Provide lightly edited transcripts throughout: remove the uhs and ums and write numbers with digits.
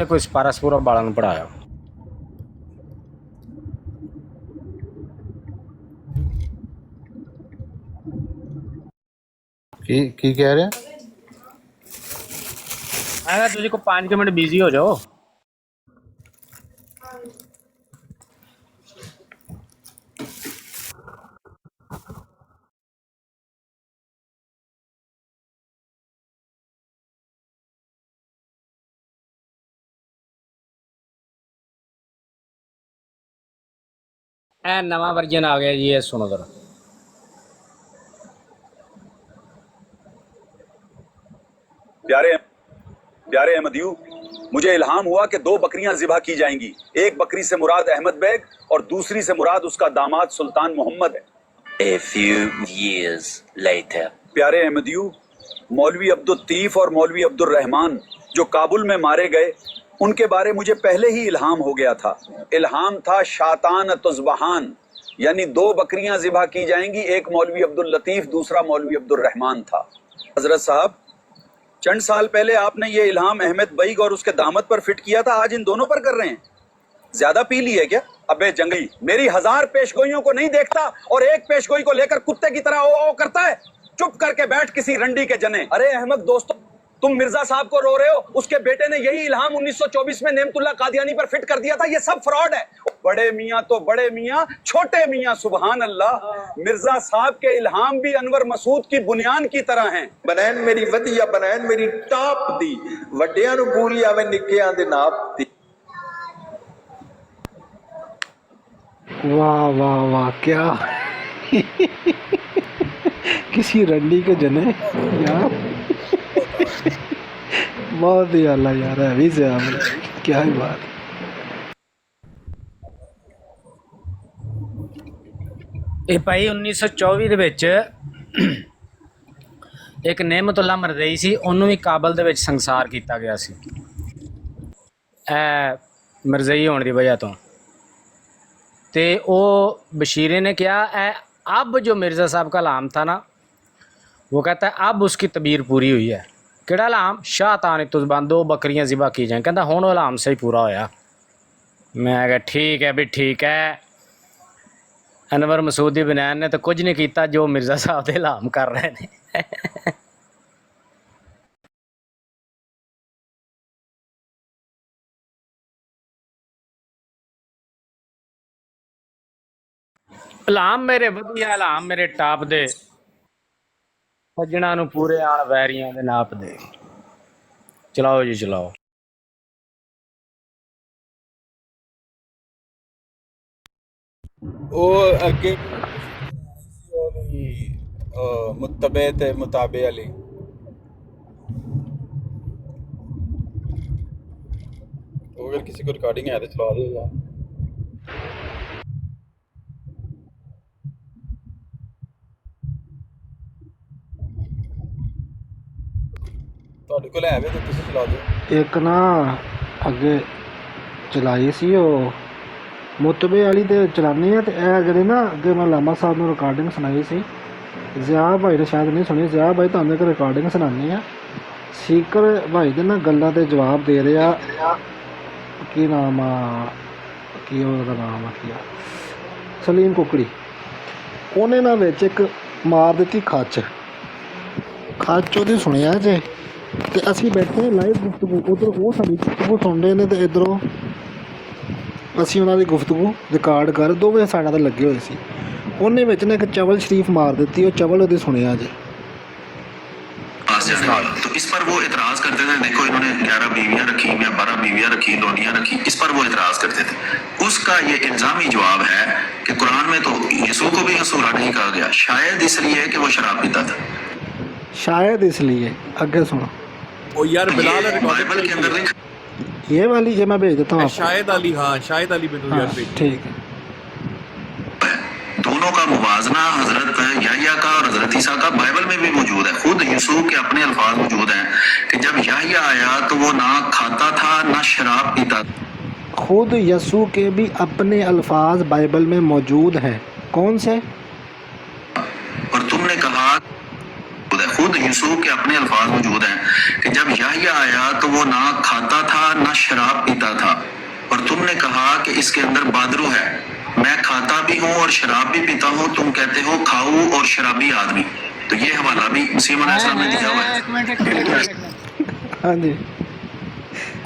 जिहा कोई सपारा सपूरा बालां नूं पढ़ाया। की कह रहे हैं? मैं तुझे को 5 मिनट बिजी हो जाओ। ए नवा वर्जन आ गया जी, ये सुनो जरा। प्यारे प्यारे अहमदियों, मुझे इल्हाम हुआ कि 2 बकरियां ज़िबा की जाएंगी। एक बकरी से मुराद अहमद बेग और दूसरी से मुराद उसका दामाद सुल्तान मोहम्मद है। A few years later. प्यारे अहमदियों, मौलवी अब्दुल लतीफ और मौलवी अब्दुल रहमान जो काबुल में मारे गए, उनके बारे मुझे पहले ही इल्हाम हो गया था। इल्हाम था शातान तुज़बहान, यानी 2 बकरियां ज़िबा की जाएंगी। एक मौलवी अब्दुल लतीफ, दूसरा मौलवी अब्दुल रहमान था। हजरत साहब, चंद साल पहले आपने ये इल्हाम अहमद बैग और उसके दामद पर फिट किया था, आज इन दोनों पर कर रहे हैं। ज्यादा पी ली है क्या? अबे जंगली, मेरी 1000 पेशगोइयों को नहीं देखता और एक पेशगोई को लेकर कुत्ते की तरह ओ करता है। चुप करके बैठ किसी रंडी के जने। अरे अहमद दोस्तों, तुम मिर्जा साहब को रो रहे हो, उसके बेटे ने यही इल्हाम 1924 में नेमतुल्ला कादियानी पर फिट कर दिया था। ये सब फ्रॉड है। बड़े मियाँ तो बड़े मियाँ, छोटे मियाँ सुभान अल्लाह। मिर्जा साहब के इल्हाम भी अनवर मसूद की बुनियान की तरह हैं। बनैन मेरी वधिया, बनैन मेरी टॉप दी, वड्डियां नूं पूरी आवे निक्कियां दे नाप दी। वाह वाह वाह, क्या किसी रंडी के जने यार। बहुत ही आला यार, है भी से क्या ही बात। ਇਹ ਭਾਈ 1924 ਦੇ ਵਿੱਚ ਇੱਕ ਨਿਮਤੁੱਲਾ ਮਰਜ਼ਈ ਸੀ, ਉਹਨੂੰ ਵੀ ਕਾਬਲ ਦੇ ਵਿੱਚ ਸੰਸਾਰ ਕੀਤਾ ਗਿਆ ਸੀ ਇਹ ਮਰਜ਼ਈ ਹੋਣ ਦੀ ਵਜ੍ਹਾ ਤੋਂ। ਤੇ ਉਹ बशीरे ने किया अब जो मिर्ज़ा साहब का लाम था ना, वो कहता है अब उसकी तबीर पूरी हुई है। किहड़ा लाम? शातान तुज़बान, 2 बकरियां ज़िबा की जाएं। कहता हुण वो लाम सही पूरा होया। मैं कहा ठीक है भी ठीक है। अनवर मसूद दी बनैन ने तो कुछ नहीं किया जो मिर्ज़ा साहब दे लाम कर रहे हैं। हलाम मेरे वधिया, हलाम मेरे टाप दे, सज्जणा नूं पूरे आण वैरियां दे नाप दे। चलाओ जी चलाओ। वो अगे मुत्तबे ते मुताबे अली। तो अगर किसी को रिकॉर्डिंग है तो चला दो यार। ਤੁਹਾਡੇ ਕੋਲ ਹੈ ਵੇ ਤਾਂ ਤੁਸੀਂ ਚਲਾ ਦਿਓ। ਇੱਕ ਨਾ ਅੱਗੇ ਚਲਾਈ ਸੀ ਉਹ ਮੁਤਬੇ ਵਾਲੀ ਤੇ ਚਲਾਉਂਦੇ ਆ। ਤੇ ਇਹ ਜਿਹੜੇ ਨਾ ਅੱਗੇ ਮੈਂ ਲਾਮਾ ਸਾਹਿਬ ਨੂੰ ਰਿਕਾਰਡਿੰਗ ਸੁਣਾਈ ਸੀ, ਜ਼ਿਆ ਭਾਈ ਨੇ ਸ਼ਾਇਦ ਨਹੀਂ ਸੁਣੀ। ਜ਼ਿਆ ਭਾਈ ਤੁਹਾਨੂੰ ਇੱਕ ਰਿਕਾਰਡਿੰਗ ਸੁਣਾਉਂਦੇ ਆ। ਸੀਕਰ ਭਾਈ ਦੇ ਨਾ ਗੱਲਾਂ 'ਤੇ ਜਵਾਬ ਦੇ ਰਿਹਾ। ਕੀ ਨਾਮ ਆ, ਕੀ ਉਹਦਾ ਨਾਮ ਆ, ਕੀ ਆ, ਸਲੀਮ ਕੁਕੜੀ। ਉਹਨੇ ਨਾ ਵਿੱਚ ਇੱਕ ਮਾਰ ਦਿੱਤੀ ਖੱਚ ਉਹਦੀ ਸੁਣਿਆ ਜੇ। ਤੇ ਅਸੀਂ ਬੈਠੇ ਲਾਈਵ ਗੁਫ਼ਤਗੂ, ਉੱਧਰ ਉਹ ਸਾਡੀ ਗੁਫ਼ਤਗੂ ਸੁਣ ਰਹੇ ਨੇ ਤੇ ਇੱਧਰੋਂ ਅਸੀਂ ਉਹਨਾਂ ਦੀ ਗੁਫ਼ਤਗੂ ਰਿਕਾਰਡ ਕਰ, ਦੋਵੇਂ ਸਾਈਡਾਂ 'ਤੇ ਲੱਗੇ ਹੋਏ ਸੀ। ਉਹਨੇ ਵਿੱਚ ਨਾ ਇੱਕ ਚਵਲ ਸ਼ਰੀਫ ਮਾਰ ਦਿੱਤੀ, ਉਹ ਚਵਲ ਉਹਦੀ सुनिया जी। तो इस पर वो एतराज़ करते थे, देखो इन्होंने 11 बीवियाँ रखी या 12 बीवियाँ रखी, लोनियाँ रखी, इस पर वो एतराज़ करते थे। उसका ये इल्ज़ामी जवाब है कि कुरान में तो यीशु को भी हसूरा नहीं कहा गया, शायद इसलिए कि वो शराब पीता था। शायद इसलिए। आगे सुनो। ओ यार बिलाल बाइबल के अंदर लिखा ये वाली, ये मैं भेज देता हूँ। शायद अली, हाँ शायद अली में तो यार भेज। ठीक है। दोनों का मुवाजना हजरत याहिया का और हजरत ईसा का बाइबल में भी मौजूद है। खुद यूसुफ के अपने अल्फाज मौजूद हैं कि जब याहिया आया तो वो ना खाता था ना शराब पीता। खुद यसू के भी अपने अल्फाज बाइबल में मौजूद हैं। कौन से? और तुमने कहा खुद खुद यूसुफ के अपने अल्फाज मौजूद हैं कि जब याह्या आया तो वो ना खाता था ना शराब पीता था, और तुमने कहा कि इसके अंदर बादरू है, मैं खाता भी हूँ और शराब भी पीता हूँ, तुम कहते हो खाऊ और शराबी आदमी। तो ये हवाला भी मसीह अलैहिस्सलाम ने दिया हुआ है। ਇੱਕ ਮਿੰਟ ਹਾਂਜੀ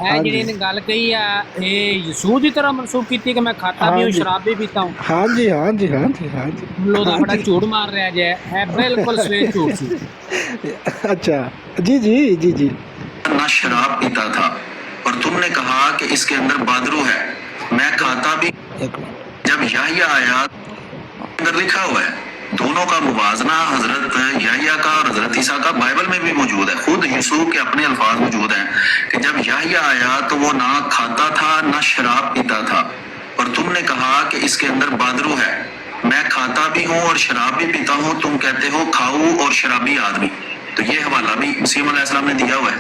ਇਹ ਜਿਹੜੀ ਇਹਨੇ ਗੱਲ ਕਹੀ ਆ ਇਹ ਯਸੂਦ ਦੀ ਤਰ੍ਹਾਂ ਮਨਸੂਬ ਕੀਤੀ ਕਿ ਮੈਂ खाता भी हूँ ਹਾਂਜੀ। शराब भी पीता हूँ। ਹਾਂਜੀ ਹਾਂਜੀ ਹਾਂਜੀ ਹਾਂਜੀ ਲੋ ਦਾ ਬੜਾ ਝੂਠ ਮਾਰ ਰਿਹਾ ਜੇ ਇਹ ਬਿਲਕੁਲ ਸਵੇਰ ਝੂਠ ਸੀ। अच्छा जी जी जी जी ना शराब पीता था, और तुमने कहा कि इसके अंदर बादरू है, मैं खाता भी। एक मिनट जब याह्या आया अंदर लिखा हुआ है, दोनों का मुवाजना हजरत याह्या का और हजरत ईसा का बाइबल में भी मौजूद है। खुद यूसुफ के अपने अल्फाज मौजूद हैं कि जब याह्या आया तो वो ना खाता था ना शराब पीता था, और तुमने कहा कि इसके अंदर बादरू है, मैं खाता भी हूँ और शराब भी पीता हूँ, तुम कहते हो खाऊ और शराबी आदमी। तो ये हवाला भी मसीह अलैहिस्सलाम ने दिया हुआ है।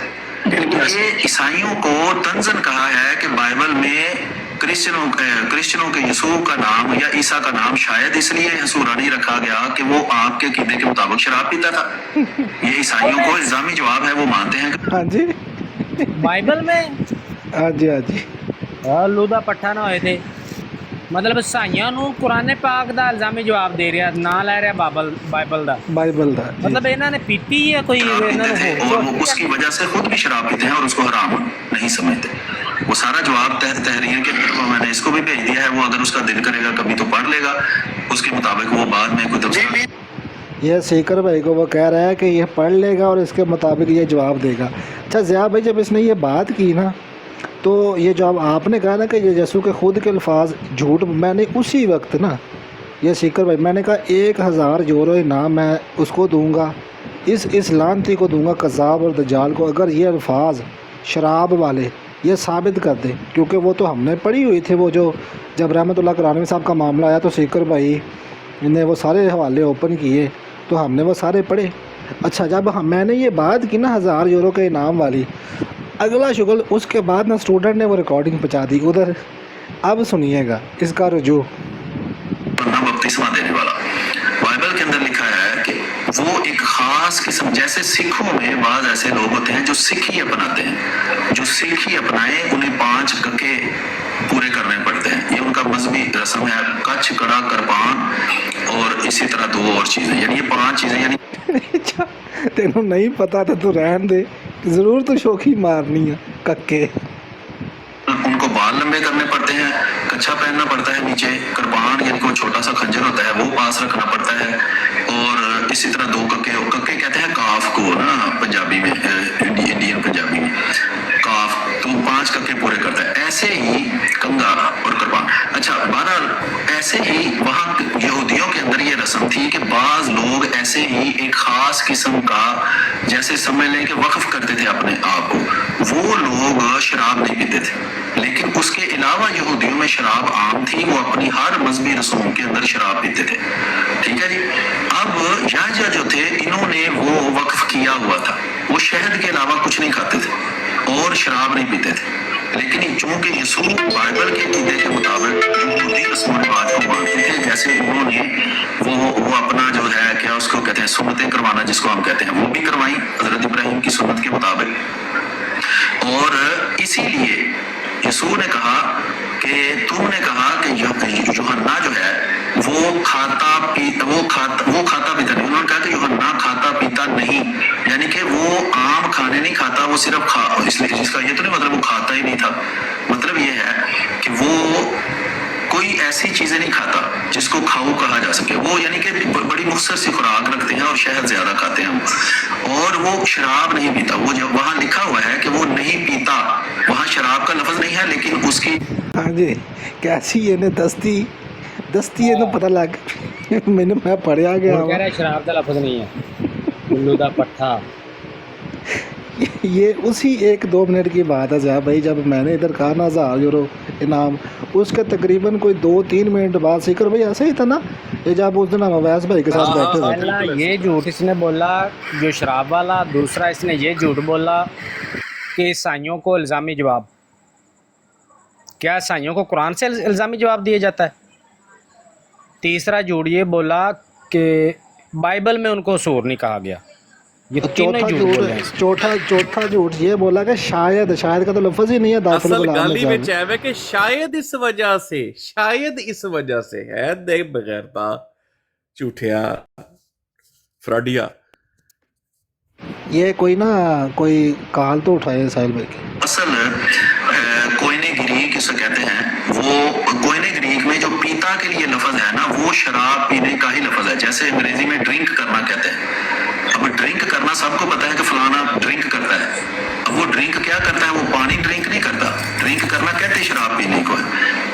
ये ईसाइयों को तंजन कहा है कि बाइबल में क्रिश्चियनों के यूसुफ का नाम या ईसा का नाम शायद इसलिए सूरा नहीं रखा गया कि वो आपके कीदे के मुताबिक शराब पीता था। ये ईसाइयों को इल्जामी जवाब है, वो मानते हैं कि हाँ जी ਬਾਈਬਲ में हाँ जी हाँ जी ਆਲੂ ਦਾ ਪੱਠਾ ਨਾ ਹੋਏ ਤੇ ਮਤਲਬ ਸਾਈਆਂ ਨੂੰ ਕੁਰਾਨ ਪਾਕ ਦਾ ਇਲਜ਼ਾਮੀ ਜਵਾਬ ਦੇ ਰਿਹਾ, ਨਾ ਲੈ ਰਿਹਾ ਬਾਈਬਲ ਦਾ। बाइबल दा जी। ਮਤਲਬ ਇਹਨਾਂ ਨੇ ਪੀਤੀ ਹੈ ਕੋਈ शराब ਇਹਨਾਂ पीते थे, ਨੂੰ और वो उसकी वजह से खुद भी शराब पीते हैं और उसको हराम नहीं समझते। वो सारा जवाब तहरीर के मैंने इसको भी भेज दिया है, वो अगर उसका दिल करेगा कभी तो पढ़ लेगा, उसके मुताबिक वो बाद में कोई तफसील। ये सीकर भाई को वो कह रहा है कि ये पढ़ लेगा और इसके मुताबिक ये जवाब देगा। अच्छा ज़िया भाई जब इसने ये बात की ना तो ये जवाब आपने कहा ना कि ये यसू के खुद के अल्फाज झूठ, मैंने उसी वक्त ना ये सीकर भाई मैंने कहा 1000 यूरो इनाम मैं उसको दूंगा, इस लानती को दूंगा कज़ाब और दज्जाल को, अगर ये अल्फाज शराब वाले ये साबित कर दे। क्योंकि वो तो हमने पढ़ी हुई थी, वो जो जब रहमतुल्लाह करानी साहब का मामला आया तो सीकर भाई ने वो सारे हवाले ओपन किए तो हमने वो सारे पढ़े। अच्छा जब मैंने ये बात की ना 1000 यूरो के इनाम वाली, अगला शुगल उसके बाद ना स्टूडेंट ने वो रिकॉर्डिंग पहुँचा दी उधर। अब सुनिएगा इसका रुजू। बंदा बपतिस्मा देने वाला, बाइबल के अंदर लिखा है कि वो एक खास किस्म, जैसे सिखों में बाज ऐसे लोग होते हैं जो सिख ही अपनाते हैं, जो सिख ही अपनाए उन्हें 5 कक्के पूरे करने पड़ते हैं, ये उनका मजहबी रस्म है। कच्छ, कड़ा, करपान और इसी तरह 2 और चीज़ें, यानी ये 5 चीज़ें। यानी तेनों नहीं पता तो तू रहन दे, ज़रूर तो शौकी मारनी है कक्के। उनको बाल लंबे करने पड़ते हैं, कच्छा पहनना पड़ता है नीचे, कृपान यानी कोई छोटा सा खंजर होता है वो पास रखना पड़ता है, और इसी तरह 2 कक्के, कक्के कहते हैं काफ को ना पंजाबी में, इंडियन पंजाबी में काफ, तो 5 कक्के पूरे करता है। ऐसे ही कंगा और कृपान। अच्छा बहरहाल ऐसे ही वहाँ यहूदियों के अंदर ये रस्म थी कि बाज लोग ऐसे ही एक खास किस्म का, जैसे समझ लें कि वक्फ करते थे अपने आप को, वो लोग शराब नहीं पीते थे। लेकिन उसके अलावा यहूदियों में शराब आम थी, वो अपनी हर मजहबी रस्मों के अंदर शराब पीते थे। ठीक है जी। अब याह्या जो थे इन्होंने वो वक्फ किया हुआ था, वो शहद के अलावा कुछ नहीं खाते थे और शराब नहीं पीते थे। लेकिन चूंकि यीशु बाइबल के कीदे के मुताबिक यहूदी रस्म रिवाज को मानते थे, जैसे उन्होंने वो अपना जो है क्या उसको कहते हैं सुन्नतें करवाना जिसको हम कहते हैं, वो भी करवाई हजरत इब्राहिम की सुन्नत के मुताबिक। और इसीलिए यीशु ने कहा कि तुमने कहा कि यूहन्ना जो है वो खाता पीता नहीं। उन्होंने कहा कि यूहन्ना खाता पीता नहीं, यानी कि वो आम खाने नहीं खाता, वो सिर्फ इसलिए जिसका ये तो नहीं मतलब वो खाता ही नहीं था, मतलब ये है कि वो कोई ऐसी चीजें नहीं खाता जिसको खाऊ कहा जा सके। वो यानी कि बड़ी मुख्तसर सी खुराक रखते हैं और शहद ज्यादा खाते हैं, और वो शराब नहीं पीता। वो जब वहाँ लिखा हुआ है कि वो नहीं पीता, वहाँ शराब का लफ्ज नहीं है, लेकिन उसकी हाँ जी कैसी ये दस्ती ये तो पता लग मैंने मैं पढ़िया गया कह रहा है शराब का लफ्ज नहीं है, उल्लू दा पट्ठा। ये उसी 1-2 मिनट की बात है ज़िया भाई, जब मैंने इधर कहा ना 1000 यूरो इनाम, उसके तकरीबन कोई 2-3 मिनट बाद सीकर भाई ऐसे ही था ना, ये जब उस दिन हम अवैस भाई के साथ बैठे थे। पहला ये झूठ इसने बोला जो शराब वाला, दूसरा इसने ये झूठ बोला कि ईसाइयों को इल्ज़ामी जवाब, क्या ईसाइयों को कुरान से इल्ज़ामी जवाब दिया जाता है। तीसरा झूठ ये बोला कि बाइबल में उनको सूर नहीं कहा गया। یہ تینوں چوتھا ہی جھوٹ جھوٹ بول رہے ہیں. چوتھا جھوٹ یہ بولا کہ شاید کا تو لفظ ہی نہیں ہے داخل اصل غلام گل ہی نظام وچ ہے کہ شاید اس وجہ سے ہے دے بغیرتا جھوٹیا فراڈیا. یہ کوئی کال تو اٹھائے ساحل بھائی کی. اصل کوئنے گریک اسے کہتے ہیں. وہ کوئنے گریک میں جو پیتا کے لیے لفظ ہے نا وہ شراب پینے کا ہی لفظ ہے. جیسے انگریزی میں ڈرنک کرنا کہتے ہیں. اب ڈرنک کرنا سب کو پتا ہے کہ فلانا ڈرنک کرتا ہے. اب وہ ڈرنک کیا کرتا ہے؟ وہ پانی ڈرنک نہیں کرتا. ڈرنک کرنا کہتے ہیں شراب پینے کو ہے.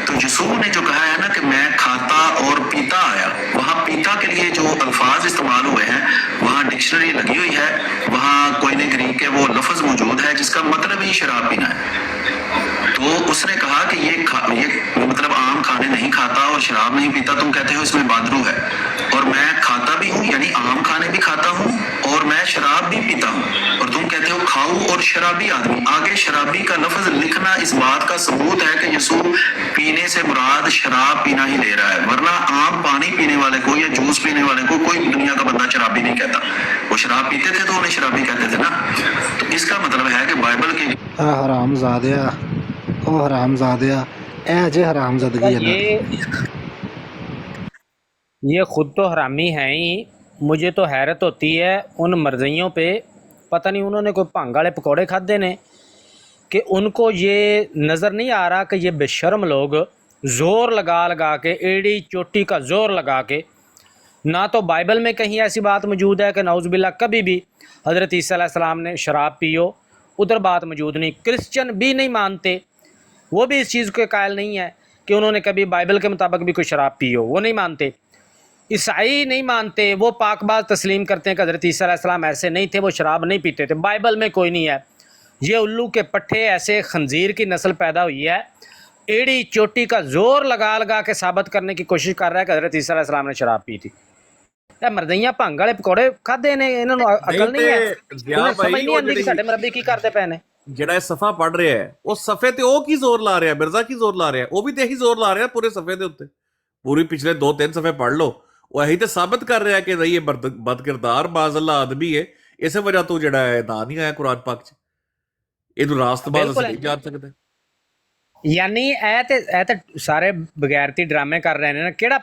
تو یسوع نے جو کہا ہے نا کہ میں کھاتا اور پیتا آیا، وہاں پیتا کے لیے جو الفاظ استعمال ہوئے ہیں وہاں ڈکشنری لگی ہوئی ہے، وہاں کوئنے گریک کے وہ لفظ موجود ہے جس کا مطلب ہی شراب پینا ہے. تو اس نے کہا کہ یہ مطلب عام کھانے نہیں کھاتا اور شراب نہیں پیتا. تم کہتے ہو اس میں بادرو ہے، اور میں کھاتا بھی ہوں یعنی عام کھانے بھی کھاتا ہوں اور میں شراب بھی پیتا ہوں، اور تم کہتے ہو کھاؤ اور شرابی آدمی. آگے شرابی کا لفظ لکھنا اس بات کا ثبوت ہے کہ یسوع پینے سے مراد شراب پینا ہی لے رہا ہے، ورنہ عام پانی پینے والے کو یا جوس پینے والے کو کوئی دنیا کا بندہ شرابی نہیں کہتا. وہ شراب پیتے تھے تو انہیں شرابی کہتے تھے نا. تو اس کا مطلب ہے کہ بائبل کے حرام زادیا اے جے حرام زدگی ہے نا. یہ خود تو حرامی ہیں ہی. مجھے تو حیرت ہوتی ہے ان مرضیوں پہ، پتہ نہیں انہوں نے کوئی بھنگ والے پکوڑے کھادے نے کہ ان کو یہ نظر نہیں آ رہا کہ یہ بے شرم لوگ زور لگا کے ایڑی چوٹی کا زور لگا کے، نہ تو بائبل میں کہیں ایسی بات موجود ہے کہ نعوذ باللہ کبھی بھی حضرت عیسیٰ علیہ السلام نے شراب پیو، ادھر بات موجود نہیں. کرسچن بھی نہیں مانتے، وہ بھی اس چیز کے قائل نہیں ہے کہ انہوں نے کبھی بائبل کے مطابق بھی کوئی شراب پی ہو، وہ نہیں مانتے. عیسائی نہیں مانتے، وہ پاک باز تسلیم کرتے ہیں کہ حضرت عیسیٰ علیہ السلام ایسے نہیں تھے، وہ شراب نہیں پیتے تھے. بائبل میں کوئی نہیں ہے. یہ الو کے پٹھے ایسے خنزیر کی نسل پیدا ہوئی ہے، ایڑی چوٹی کا زور لگا کے ثابت کرنے کی کوشش کر رہا ہے کہ حضرت عیسیٰ علیہ السلام نے شراب پی تھی. مردیاں بھنگ والے پکوڑے کھادے نے، انہوں نے عقل نہیں ہے، انہیں سمجھ نہیں آتی کہ ساڈے مربی کی کرتے پے نے. جڑا صفحہ پڑھ رہا ہے وہ صفحے تے او کی زور لا رہا ہے، مرزا کی زور لا رہا ہے، وہ بھی تے ہی زور لا رہا ہے پورے صفحے دے اوتے. پوری پچھلے 2-3 صفحے پڑھ لو، وہ یہی تے ثابت کر رہا ہے کہ یہ بد کردار باز اللہ آدمی ہے. اس وجہ تو جڑا ہے نا نہیں آیا قرآن پاک چ، یہ راست باز بالکل نہیں جان سکتے. یعنی اے تے سارے بغیرتی ڈرامے کر رہے ہیں نا. کیڑا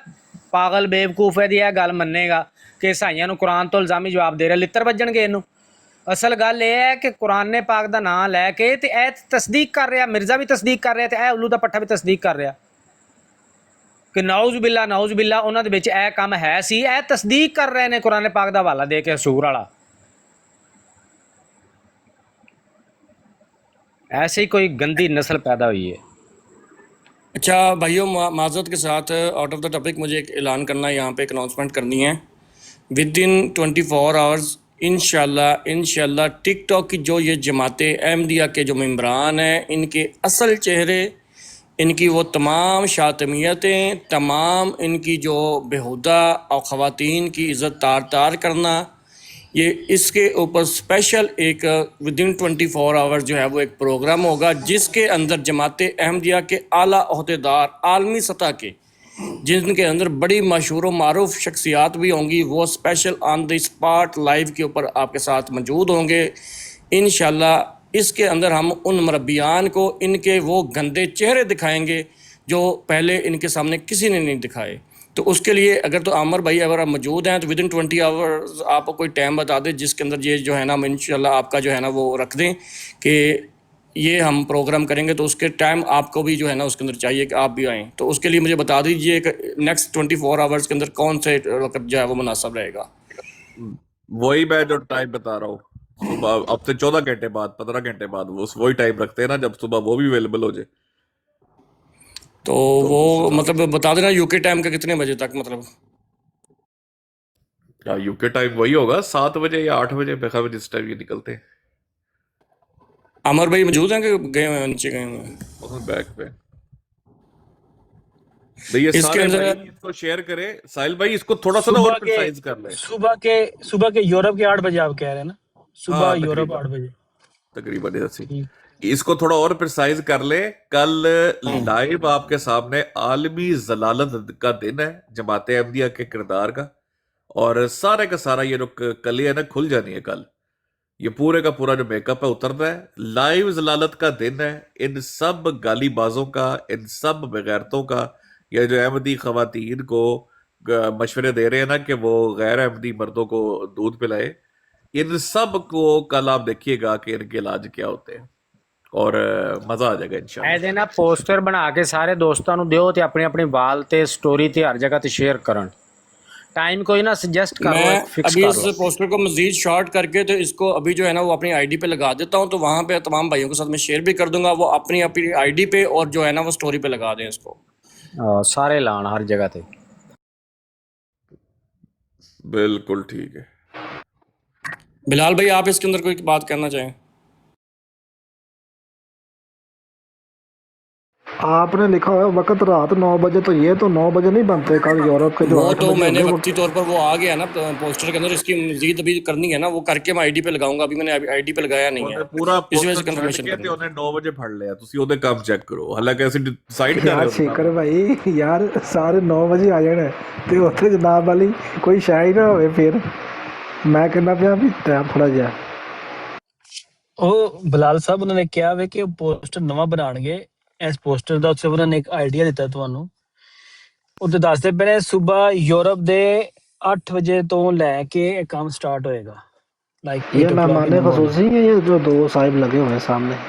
پاگل بیوقوف ہے دی یہ گل منے گا کہ عیسائیاں نو قرآن تو الزامی جواب دے رہے، لتر بجن گے اینو. اصل گل یہ ہے کہ قرآن پاک دا نام لے کے تے اے تصدیق کر رہا، مرزا بھی تصدیق کر رہا تے اے الو دا پٹھا بھی تصدیق کر رہا کہ نعوذ باللہ انہاں دے وچ اے کام ہے سی. اے تصدیق کر رہے نے قرآن پاک دا حوالہ دے کے سور والا. ایسے ہی کوئی گندی نسل پیدا ہوئی ہے. اچھا بھائیوں، معذرت کے ساتھ آؤٹ آف دا ٹاپک مجھے ایک اعلان کرنا ہے، یہاں پہ ایک اناؤنسمنٹ کرنی ہے. ود ان 24 آورز انشاءاللہ ٹک ٹاک کی جو یہ جماعت احمدیہ کے جو ممبران ہیں، ان کے اصل چہرے، ان کی وہ تمام شاطمیتیں، تمام ان کی جو بےہودہ اور خواتین کی عزت تار کرنا، یہ اس کے اوپر اسپیشل ایک ود ان 24 آورز جو ہے وہ ایک پروگرام ہوگا، جس کے اندر جماعت احمدیہ کے اعلیٰ عہدیدار عالمی سطح کے، جن کے اندر بڑی مشہور و معروف شخصیات بھی ہوں گی، وہ اسپیشل آن دی اسپاٹ لائیو کے اوپر آپ کے ساتھ موجود ہوں گے انشاءاللہ. اس کے اندر ہم ان مربیان کو ان کے وہ گندے چہرے دکھائیں گے جو پہلے ان کے سامنے کسی نے نہیں دکھائے. تو اس کے لیے اگر تو عامر بھائی اگر آپ موجود ہیں تو ود ان 20 آورز آپ کو کوئی ٹائم بتا دیں جس کے اندر یہ جو ہے نا ہم انشاءاللہ آپ کا جو ہے نا وہ رکھ دیں کہ یہ ہم پروگرام کریں گے، تو اس کے ٹائم آپ کو بھی جو ہے نا اس کے اندر چاہیے کہ آپ بھی آئیں. تو اس کے لیے مجھے بتا دیجئے کہ نیکسٹ 24 آورز کے اندر کون سے وقت جو ہے وہ مناسب رہے گا. وہی میں جو ٹائم بتا رہا ہوں، صبح اب سے 14 گھنٹے بعد 15 گھنٹے بعد وہی ٹائم رکھتے ہیں نا جب صبح وہ بھی اویلیبل ہو جائے. تو وہ مطلب بتا دینا یو کے ٹائم کا کتنے بجے تک، مطلب یو کے ٹائم وہی ہوگا 7 بجے یا 8 بجے بے خبر جس ٹائم یہ نکلتے ہیں. عامر بھائی موجود ہیں کہ گئے ہوئے ہیں، نیچے گئے ہوئے ہیں؟ بیک پہ یہ اس کے سارے اندر بھائی اس کو شیئر کرے. ساحل بھائی اس کو تھوڑا سا نا اور پریسائز کر لیں. صبح کے یورپ کے 8 بجے آپ کہہ رہے ہیں نا، صبح یورپ 8 بجے تقریباً اس کو تھوڑا اور پریسائز کر لیں. کل لائیو آپ کے سامنے عالمی ضلالت کا دن ہے جماعت احمدیہ کے کردار کا، اور سارے کا سارا یہ کلی ہے نا کھل جانی ہے کل. ये पूरे का पूरा जो मेकअप है उतरता है, लाइव जलालत का दिन है। इन सब गालीबाजों का, इन सब बेगैरतों का, ये जो अहमदी खवातीन को मशवरे दे रहे हैं ना कि वो गैर अहमदी मर्दों को दूध पिलाए, इन सब को कल आप देखिएगा कि इनके इलाज क्या होते हैं, और मजा आ जाएगा इंशाल्लाह। ਇਹਦੇ ਨਾ ਪੋਸਟਰ ਬਣਾ ਕੇ ਸਾਰੇ ਦੋਸਤਾਂ ਨੂੰ ਦਿਓ ਤੇ ਆਪਣੀ ਆਪਣੀ ਵਾਲ ਤੇ ਸਟੋਰੀ ਤੇ ਹਰ ਜਗ੍ਹਾ ਤੇ ਸ਼ੇਅਰ ਕਰਨ। टाइम कोई ना सजेस्ट कर लो, मैं एक फिक्स अभी कर इस लो। पोस्टर को मजीद शॉर्ट करके तो इसको अभी जो है ना वो अपनी आईडी पे लगा देता हूँ, तो वहाँ पे तमाम भाइयों के साथ मैं शेयर भी कर दूंगा, वो अपनी अपनी आईडी पे और जो है ना वो स्टोरी पे लगा दें इसको। सारे लान हर जगह पे। बिल्कुल ठीक है। बिलाल भाई आप इसके अंदर कोई बात करना चाहें? आपने लिखा हुआ है वक्त रात 9 बजे, तो ये तो 9 बजे नहीं बनते कल यूरोप के जो वो 8 तो बजे मैंने होंगे, वक्ती तौर पर वो आ गया ना पोस्टर के अंदर, इसकी मजीद अभी करनी है ना, वो करके मैं आईडी पे लगाऊंगा, अभी मैंने आईडी पे लगाया नहीं है, ਉਹਨੇ ਪੂਰਾ इस वजह से ਪੋਸਟਰ कंफर्मेशन ਛੱਡ ਕੇ ਤੇ करनी है। ਉਹਨੇ 9 ਵਜੇ ਫੜ ਲਿਆ। ਤੁਸੀਂ ਉਹਦੇ ਕੰਮ ਚੈੱਕ ਕਰੋ, ਹਾਲਾਂਕਿ ਅਸੀਂ ਡਿਸਾਈਡ ਕਰ ਰਹੇ यार ਹੋ शेखर भाई यार सारे 9 वजे आ जाने ਤੇ ਉੱਥੇ ਜਨਾਬ ਵਾਲੀ ਕੋਈ ਸ਼ੈ ਹੀ ਨਾ ਹੋਵੇ। ਫਿਰ ਮੈਂ ਕਹਿੰਦਾ ਪਿਆ ਵੀ ਟਾਈਮ ਥੋੜਾ ਜਿਹਾ। ਉਹ ਬਲਾਲ ਸਾਹਿਬ ਉਹਨਾਂ ਨੇ ਕਿਹਾ ਵੇ ਕਿ ਉਹ ਪੋਸਟਰ ਨਵਾਂ ਬਣਾਉਣਗੇ। ਇਸ ਪੋਸਟਰ ਦਾ ਉੱਤੇ ਉਹਨਾਂ ਨੇ ਇੱਕ ਆਈਡੀਆ ਦਿੱਤਾ ਤੁਹਾਨੂੰ, ਉਹਦੇ ਦੱਸਦੇ ਪਏ ਨੇ ਸਵੇਰ ਯੂਰਪ ਦੇ 8 ਵਜੇ ਤੋਂ ਲੈ ਕੇ ਇਹ ਕੰਮ ਸਟਾर्ट ਹੋएगा, लाइक ये 8 o'clock मेहमान in the morning। खसूसी है, ये जो 2 साहिब लगे हुए हैं सामने।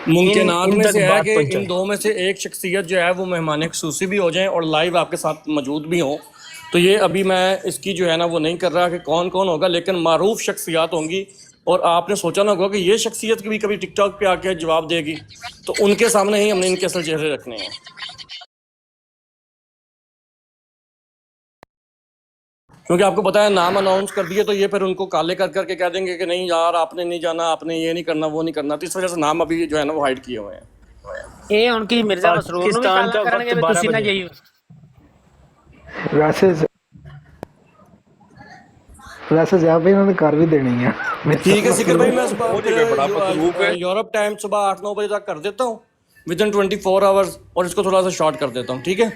मुमकिनात इन में तक से है बात कि पहुंचाए। इन दो में से एक शख्सियत जो है वो मेहमान खसूसी भी हो जाएं और लाइव आपके साथ मौजूद भी हों, तो ये अभी मैं इसकी जो है ना वो नहीं कर रहा कि कौन कौन होगा, लेकिन मारूफ शख्सियात होंगी। और आपने सोचा ना होगा कि ये शख्सियत भी कभी टिकटॉक पे आके जवाब देगी, तो उनके सामने ही हमने इनके असल चेहरे रखने हैं, क्योंकि आपको पता है नाम अनाउंस कर दिए तो ये फिर उनको काले कर करके कह देंगे कि नहीं यार आपने नहीं जाना, आपने ये नहीं करना, वो नहीं करना, तो इस वजह से नाम अभी जो है ना वो हाइड किए हुए हैं। ये उनकी मिर्जा मसरूर ਨੂੰ ਵੀ पाकिस्तान ਕਾਲਾ का ਕਰਨਗੇ वक्त ਵੀ ਤੁਸੀਂ 12 ਨਾ बजे। ਜਾਈਓ। वैसे ज़्यादा भाई इन्होंने कर भी देनी है। ठीक है सिकर भाई, मैं हो जाएगा, बड़ा मसरूफ है। यूरोप टाइम सुबह 8-9 बजे तक कर देता हूँ विद इन 24 आवर्स, और इसको थोड़ा सा शॉर्ट कर देता हूँ, ठीक है?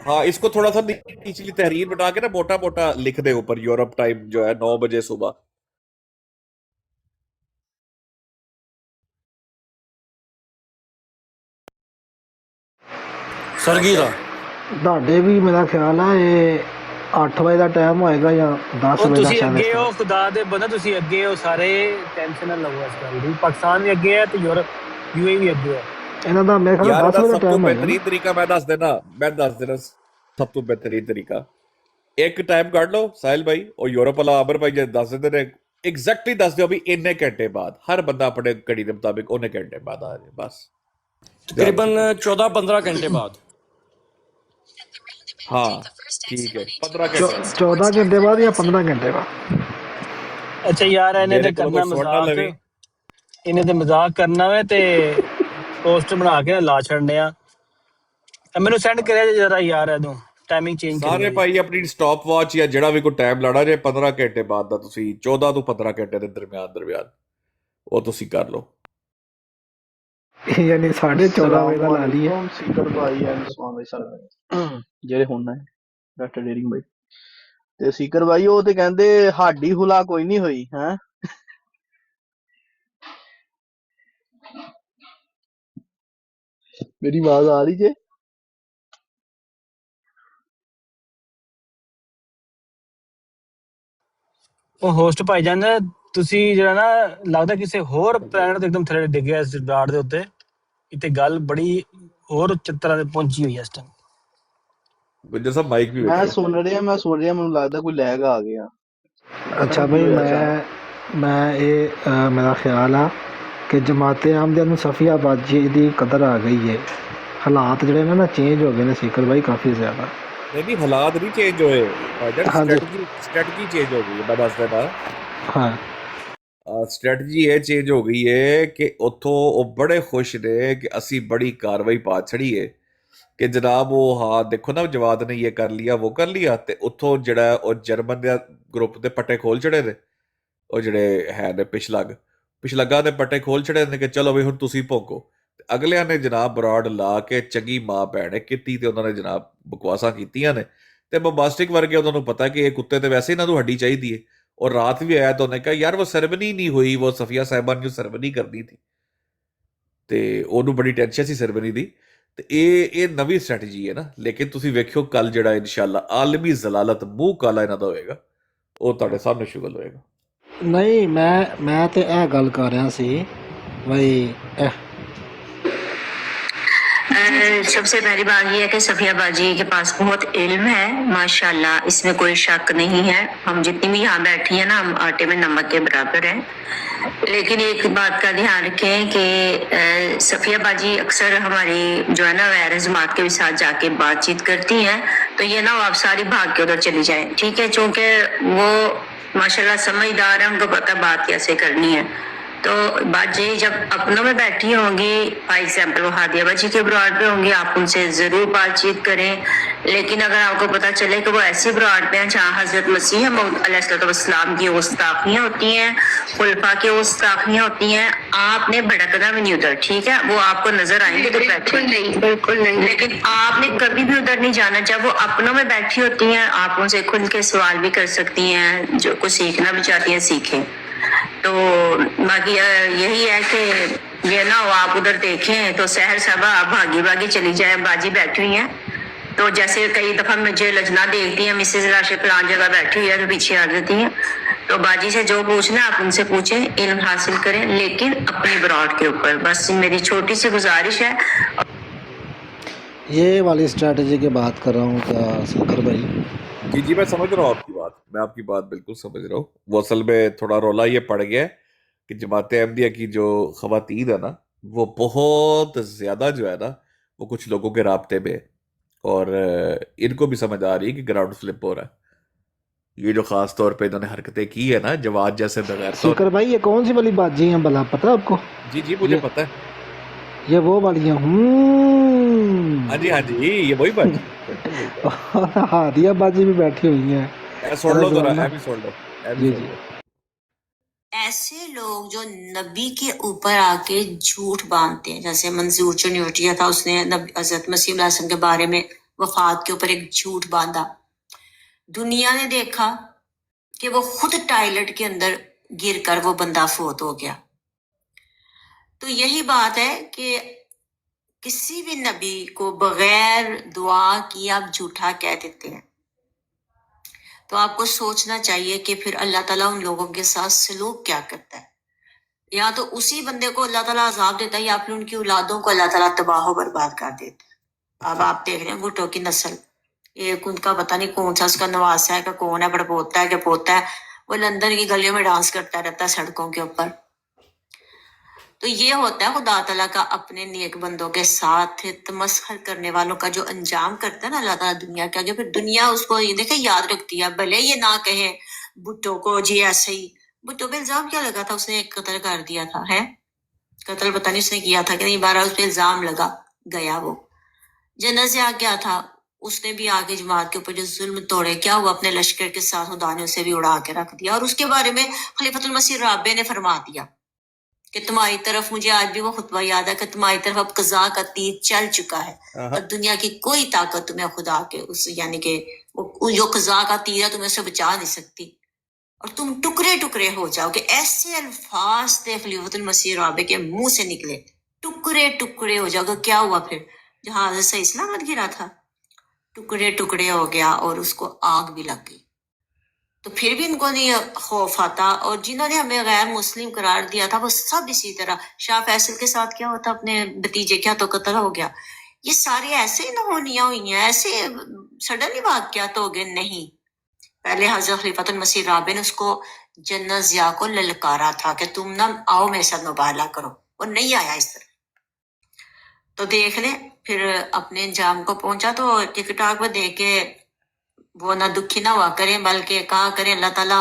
हाँ, इसको थोड़ा सा निचली तहरीर बना के ना मोटा मोटा लिख दे ऊपर, यूरोप टाइम जो है 9 बजे सुबह। सरगीरा ਤੁਹਾਡੇ ਵੀ ਮੇਰਾ ਖਿਆਲ ਆ ਇਹ 8 ਵਜੇ ਦਾ ਟਾਈਮ ਹੋਏਗਾ ਜਾਂ 10 ਉਹ ਵਜੇ ਦਾ ਤੁਸੀਂ ਸ਼ਾਇਦ। ਅੱਗੇ ਹੋ, ਖੁਦਾ ਦੇ ਬੰਦੇ ਤੁਸੀਂ ਅੱਗੇ ਹੋ ਸਾਰੇ, ਟੈਨਸ਼ਨ ਨਾ ਲਵੋ ਇਸ ਗੱਲ ਦੀ। ਪਾਕਿਸਤਾਨ ਵੀ ਅੱਗੇ ਹੈ ਤੇ ਯੂਰਪ UAE ਵੀ ਅੱਗੇ ਹੈ। ਇਹਨਾਂ ਦਾ ਮੇਰੇ ਖਿਆਲ यार 10 ਇਹਦਾ ਵਜੇ ਦਾ ਸਭ ਤੋਂ ਟਾਈਮ ਹੋਏਗਾ। ਬਿਹਤਰੀਨ ਤਰੀਕਾ ਮੈਂ ਦੱਸ ਦੇਣਾ ਸਭ ਤੋਂ ਬਿਹਤਰੀਨ ਤਰੀਕਾ, ਇੱਕ ਟਾਈਮ ਕੱਢ ਲਓ ਸਾਹਿਲ ਭਾਈ ਔਰ ਯੂਰਪ ਵਾਲਾ ਆਬਰ ਭਾਈ ਜੇ ਦੱਸ ਦਿੰਦੇ ਨੇ ਐਗਜ਼ੈਕਟਲੀ ਦੱਸ ਦਿਓ ਵੀ ਇੰਨੇ ਘੰਟੇ ਬਾਅਦ, ਹਰ ਬੰਦਾ ਆਪਣੇ ਘੜੀ ਦੇ ਮੁਤਾਬਿਕ ਉਹਨੇ ਘੰਟੇ ਬਾਅਦ ਆ ਜਾਏ ਬਸ। तकरीबन 14-15 घंटे बाद। हाँ ठीक है, 15 घंटे 14 घंटे बाद या 15 घंटे बाद। ਅੱਛਾ ਯਾਰ ਇਹਨੇ ਮੇਰੇ ਤੇ ਕੋਲ ਕਰਨਾ ਕੋਈ ਸੁਣ ਨਾ ਮਜ਼ਾਕ, ਲਵੇ। ਇਹਨੇ ਤੇ ਮਜ਼ਾਕ ਕਰਨਾ ਵੇ ਤੇ ਪੋਸਟ ਬਣਾ ਕੇ ਲਾ ਛੱਡਨੇ ਆ। ਮੈਨੂੰ ਸੈਂਡ ਕਰਿਆ ਜਰਾ ਯਾਰ, ਇਹਨੂੰ ਟਾਈਮਿੰਗ ਚੇਂਜ ਸਾਰੇ ਕਰੀ। ਭਾਈ ਆਪਣੀ ਸਟਾਪ ਵਾਚ ਜਾਂ ਜਿਹੜਾ ਵੀ ਕੋਈ ਟਾਈਮ ਲਾਣਾ ਜੇ 15 ਘੰਟੇ ਬਾਅਦ ਦਾ, ਤੁਸੀਂ 14 ਤੋਂ 15 ਘੰਟੇ ਦੇ ਦਰਮਿਆਨ ਉਹ ਤੁਸੀਂ ਕਰ ਲਓ। ਯਾਨੀ 14:30 ਵਜੇ ਦਾ ਲਾ ਲਈਏ। ਸੀਕਰ ਭਾਈ ਐਂਡ ਸਵਾਮੀ ਸਰ ਜਿਹੜੇ ਹੁਣ ਹੈ ਡਾਕਟਰ ਡੇਰਿੰਗ ਭਾਈ ਤੇ ਸੀਕਰ ਭਾਈ, ਉਹ ਤੇ ਕਹਿੰਦੇ ਹਾਡੀ ਹੁਲਾ ਕੋਈ ਨਹੀਂ ਹੋਈ ਹੈ। ਮੇਰੀ ਆਵਾਜ਼ ਆ ਰਹੀ ਜੇ? ਉਹ ਹੋਸਟ ਭਾਈ ਜਾਨ, ਤੁਸੀਂ ਜਿਹੜਾ ਨਾ ਲੱਗਦਾ ਕਿਸੇ ਹੋਰ ਪਲੈਨਟ ਦੇ ਇੱਕਦਮ ਥੱਲੇ ਡਿੱਗਿਆ ਇਸ ਡਾਟ ਦੇ ਉੱਤੇ। ਇੱਥੇ ਗੱਲ ਬੜੀ ਹੋਰ ਉੱਚ ਤਰ੍ਹਾਂ ਤੇ ਪਹੁੰਚੀ ਹੋਈ ਹੈ ਇਸ ਟਾਈਮ। ਗੁੱਜਰ ਸਾਹਿਬ ਮਾਈਕ ਵੀ ਮੈਂ ਵੇਖੋ। ਸੁਣ ਰਿਹਾ ਮੈਨੂੰ ਲੱਗਦਾ ਕੋਈ ਲੈਗ ਆ ਗਿਆ। ਅੱਛਾ ਬਈ, ਮੈਂ ਇਹ ਮੇਰਾ ਖਿਆਲ ਆ ਕਿ ਜਮਾਤੇ ਆਮਦਿਆਂ ਨੂੰ ਸਫੀਆਬਾਦੀ ਦੀ ਕਦਰ ਆ ਗਈ ਹੈ। ਹਾਲਾਤ ਜਿਹੜੇ ਨੇ ਨਾ ਚੇਂਜ ਹੋ ਗਏ ਨੇ ਸੀਕਰ ਭਾਈ ਕਾਫੀ ਜ਼ਿਆਦਾ। ਨਹੀਂ ਹਾਲਾਤ ਨਹੀਂ ਚੇਂਜ ਹੋਏ ਭਾਈਜਾਨ, ਹਾਂਜੀ। ਸਟ੍ਰੈਟਜੀ ਚੇਂਜ ਹੋ ਗਈ ਹੈ। ਮੈਂ ਦੱਸ ਦੇਣਾ ਹਾਂ ਸਟ੍ਰੈਟਜੀ ਇਹ ਚੇਂਜ ਹੋ ਗਈ ਹੈ ਕਿ ਉੱਥੋਂ ਉਹ ਬੜੇ ਖੁਸ਼ ਨੇ ਕਿ ਅਸੀਂ ਬੜੀ ਕਾਰਵਾਈ ਪਾ ਛੜੀਏ ਕਿ ਜਨਾਬ ਉਹ ਹਾਂ ਦੇਖੋ ਨਾ ਜਵਾਦ ਨੇ ਇਹ ਕਰ ਲਿਆ ਉਹ ਕਰ ਲਿਆ, ਤੇ ਉੱਥੋਂ ਜਿਹੜਾ ਉਹ ਜਰਮਨ ਦੇ ਗਰੁੱਪ ਦੇ ਪੱਟੇ ਖੋਲ ਛੜੇ ਨੇ, ਉਹ ਜਿਹੜੇ ਹੈ ਨੇ ਪਿਛਲੱਗਾ ਦੇ ਪੱਟੇ ਖੋਲ ਛੜੇ ਨੇ ਕਿ ਚਲੋ ਵੀ ਹੁਣ ਤੁਸੀਂ ਭੋਗੋ। ਅਗਲਿਆਂ ਨੇ ਜਨਾਬ ਬਰਾਡ ਲਾ ਕੇ ਚੰਗੀ ਮਾਂ ਭੈਣ ਕੀਤੀ ਤੇ ਉਹਨਾਂ ਨੇ ਜਨਾਬ ਬਕਵਾਸਾਂ ਕੀਤੀਆਂ ਨੇ, ਤੇ ਬੰਬਾਸਟਿਕ ਵਰਗੇ ਉਹਨਾਂ ਨੂੰ ਪਤਾ ਕਿ ਇਹ ਕੁੱਤੇ ਤੇ ਵੈਸੇ ਇਹਨਾਂ ਨੂੰ ਹੱਡੀ ਚਾਹੀਦੀ ਹੈ, اور رات بھی آیا تو انہیں کہا یار وہ سیرمنی نہیں ہوئی, وہ صفیہ صاحبہ نے جو سیرمنی کرنی تھی ਤੇ ਉਹਨੂੰ ਬੜੀ ਟੈਨਸ਼ਨ ਸੀ ਸੈਰਮਨੀ ਦੀ. ਤੇ ਇਹ ਨਵੀਂ ਸਟ੍ਰੈਟਜੀ ਹੈ ਨਾ. ਲੇਕਿਨ ਤੁਸੀਂ ਵੇਖਿਓ ਕੱਲ ਜਿਹੜਾ ਇਨਸ਼ਾਅੱਲਾ ਆਲਮੀ ਜ਼ਲਾਲਤ ਮੂੰਹ ਕਾਲਾ ਇਹਨਾਂ ਦਾ ਹੋਏਗਾ, ਉਹ ਤੁਹਾਡੇ ਸਾਹਮਣੇ ਸ਼ੁਗਲ ਹੋਏਗਾ. ਨਹੀਂ ਮੈਂ ਤੇ ਇਹ ਗੱਲ ਕਰ ਰਿਹਾ ਸੀ ਬਈ सबसे पहली बात यह है कि सफिया बाजी के पास बहुत इल्म है माशाल्लाह, इसमें कोई शक नहीं है. हम जितनी भी यहाँ बैठी हैं ना, हम आटे में नमक के बराबर हैं. लेकिन एक बात का ध्यान रखें कि सफिया बाजी अक्सर हमारी जो है ना गैर जमात के साथ जाके बातचीत करती हैं, तो ये ना आप सारी भाग के उधर चली जाएं, ठीक है, चूँकि वो माशाल्लाह समझदार है, उनको पता बात कैसे करनी है. तो बाजी जब अपनों में बैठी होंगी, फॉर एग्जाम्पल वो हादिया बाजी के ब्रॉड पे होंगी, आप उनसे ज़रूर बातचीत करें. लेकिन अगर आपको पता चले कि वो ऐसे ब्रॉड पे हैं जहाँ हज़रत मसीह अलैहिस्सलाम की गुस्ताखियाँ होती हैं, खुलफा की गुस्ताखियाँ होती हैं, आपने भड़कना भी नहीं उधर, ठीक है. वो आपको नजर आएंगे तो बिल्कुल नहीं, लेकिन आपने कभी भी उधर नहीं जाना. जब वो अपनों में बैठी होती हैं, आप उनसे खुल के सवाल भी कर सकती हैं, जो कुछ सीखना भी चाहती हैं सीखें. तो बाकी यही है कि ये ना हो आप उधर देखें तो सहर सबा आप भागी चली जाए. बाजी बैठी हुई हैं, तो जैसे कई दफ़ा मुझे लजना देखती हैं, मिसेज राशिद फलान जगह बैठी हुई है तो पीछे आ जाती हैं. तो बाजी से जो पूछना है आप उनसे पूछें, इल्म हासिल करें, लेकिन अपनी ब्रॉड के ऊपर. बस मेरी छोटी सी गुजारिश है. ये वाली स्ट्रैटेजी की बात कर रहा हूँ क्या सकर भाई? जी मैं समझ रहा हूँ आपकी बात, मैं आपकी बात बिल्कुल समझ रहा हूँ. वो असल में थोड़ा रौला ये पड़ गया है कि जमात अहमदिया की जो ख़वातीन है ना, वो बहुत ज़्यादा जो है ना, वो कुछ लोगों के राब्ते में, और इनको भी समझ आ रही है कि ग्राउंड फ्लिप हो रहा है. ये जो ख़ास तौर पे इन्होंने हरकतें की है ना, जवाद जैसे बगैर सकर भाई ये कौन सी वाली बाजी हैं भला, पता है आपको? जी मुझे पता है, ये वो वाली हैं. हाँ जी ये वही बात. हादिया बाजी भी बैठी हुई हैं. सुन लो जरा, सुन लो. जी ऐसे लोग जो नबी के ऊपर आके झूठ बांधते हैं, जैसे मंजूर चुनियोटिया था, उसने हजरत मसीह अलैहि सल्लम के बारे में वफात के ऊपर एक झूठ बांधा. दुनिया ने देखा कि वो खुद टॉयलेट के अंदर गिर कर वो बंदा फोत हो गया. तो यही बात है कि किसी भी नबी को बगैर दुआ की आप झूठा कह देते हैं, तो आपको सोचना चाहिए कि फिर अल्लाह ताला उन लोगों के साथ सलूक क्या करता है. या तो उसी बंदे को अल्लाह ताला अजाब देता है, या फिर उनकी औलादों को अल्लाह ताला तबाह बर्बाद कर देता है. अब आप देख रहे हैं भुट्टो की नस्ल, एक उनका पता नहीं कौन सा उसका नवासा है, का कौन है, बड़पोता है क्या पोता है, वो लंदन की गलियों में डांस करता रहता है सड़कों के ऊपर. तो ये होता है खुदा ताला का अपने नेक बंदों के साथ तमस्खर करने वालों का जो अंजाम करता है ना अल्लाह ताला दुनिया के आगे, फिर दुनिया उसको ये देखे याद रखती है. भले ये ना कहे भुट्टो को जी ऐसे ही, भुट्टो पे इल्जाम क्या लगा था, उसने एक कत्ल कर दिया था, है कत्ल पता नहीं उसने किया था कि नहीं, 12 उस पर इल्जाम लगा गया. वो जन्नत से आ गया था, उसने भी आगे जमात के ऊपर जो जुल्म तोड़े, क्या हुआ, अपने लश्कर के साथ खुदा ने उसे भी उड़ा के रख दिया. और उसके बारे में खलीफतुल मसीह राबे ने फरमा दिया कि तुम्हारी तरफ, मुझे आज भी वो खुतबा याद है कि तुम्हारी तरफ अब कज़ा का तीर चल चुका है, और दुनिया की कोई ताकत तुम्हें खुदा के उस यानी कि वो जो कज़ा का तीर है तुम्हें उससे बचा नहीं सकती, और तुम टुकड़े टुकड़े हो जाओगे. ऐसे अल्फाज थे खलीफतुल मसीह राबे के मुंह से निकले, टुकड़े टुकड़े हो जाओगे. क्या हुआ फिर, जहाँ हज़रत सही सलामत गिरा था टुकड़े टुकड़े हो गया और उसको आग भी लग गई. तो फिर भी इनको नहीं खौफ आता, और जिन्होंने हमें गैर मुस्लिम करार दिया था वो सब इसी तरह. शाह फैसल के साथ क्या होता, अपने भतीजे क्या तो कत्ल हो गया. ये सारे ऐसे नहोनियां हुई हैं, ऐसे सडनली वाकयात हो गए. नहीं, पहले हजरत खलीफतुल मसीह राबे ने उसको जन्नत ज़िया को ललकारा था कि तुम ना आओ मेरे साथ मुबाहला करो, और नहीं आया इस तरह. तो देख ले फिर अपने अंजाम को पहुंचा. तो टिकटॉक पर देख के वो ना दुखी ना हुआ करें, बल्कि कहा करें अल्लाह ताला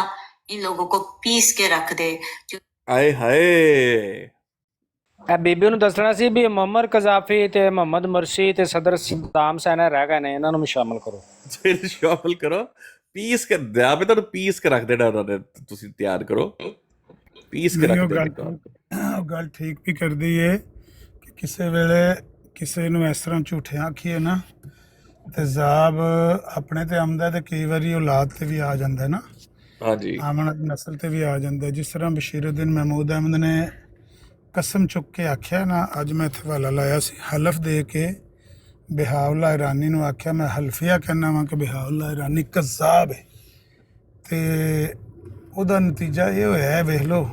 इन लोगों को पीस के रख दे. आए हाय, ਇਹ ਬੀਬੀ ਨੂੰ ਦੱਸਣਾ ਸੀ ਵੀ ਮੁਅੰਮਰ ਕਜ਼ਾਫੀ ਤੇ ਮੁਹੰਮਦ ਮੁਰਸੀ ਤੇ ਸਦਰ ਸਦਾਮ ਹੁਸੈਨ ਰਹਿ ਗਏ ਨੇ, ਇਹਨਾਂ ਨੂੰ ਵੀ ਸ਼ਾਮਲ ਕਰੋ. ਸ਼ਾਮਲ ਕਰੋ, ਪੀਸ ਕਰ ਦਿਆ ਮੈਂ ਤੁਹਾਨੂੰ, ਪੀਸ ਕੇ ਰੱਖ ਦੇਣਾ ਉਹਨਾਂ ਨੇ, ਤੁਸੀਂ ਤਿਆਰ ਕਰੋ, ਪੀਸ ਕੇ ਰੱਖ ਦੇਣਾ. ਉਹ ਗੱਲ ਠੀਕ ਵੀ ਕਰਦੀ ਏ ਕਿ ਕਿਸੇ ਵੇਲੇ ਕਿਸੇ ਨੂੰ ਇਸ ਤਰ੍ਹਾਂ ਝੂਠਿਆਂ ਆਖੀਏ ਨਾ ਤੇਜ਼ਾਬ ਆਪਣੇ ਤੇ ਆਉਂਦਾ, ਤੇ ਕਈ ਵਾਰੀ ਔਲਾਦ ਤੇ ਵੀ ਆ ਜਾਂਦਾ ਨਾ. ਹਾਂਜੀ ਆਮਣ ਵਾਲੀ ਨਸਲ ਤੇ ਵੀ ਆ ਜਾਂਦਾ। ਜਿਸ ਤਰ੍ਹਾਂ ਬਸ਼ੀਰੁੱਦੀਨ ਮਹਿਮੂਦ ਅਹਿਮਦ ਨੇ ਕਸਮ ਚੁੱਕ ਕੇ ਆਖਿਆ ਨਾ, ਅੱਜ ਮੈਂ ਇੱਥੇ ਹਵਾਲਾ ਲਾਇਆ ਸੀ, ਹਲਫ ਦੇ ਕੇ ਬਿਹਾਉਲਾ ਇਰਾਨੀ ਨੂੰ ਆਖਿਆ, ਮੈਂ ਹਲਫੀਆ ਕਹਿੰਦਾ ਵਾਂ ਕਿ ਬਿਹਾਉਲਾ ਇਰਾਨੀ ਕਜ਼ਾਬ ਹੈ। ਤੇ ਉਹਦਾ ਨਤੀਜਾ ਇਹ ਹੋਇਆ ਹੈ, ਵੇਖ ਲਓ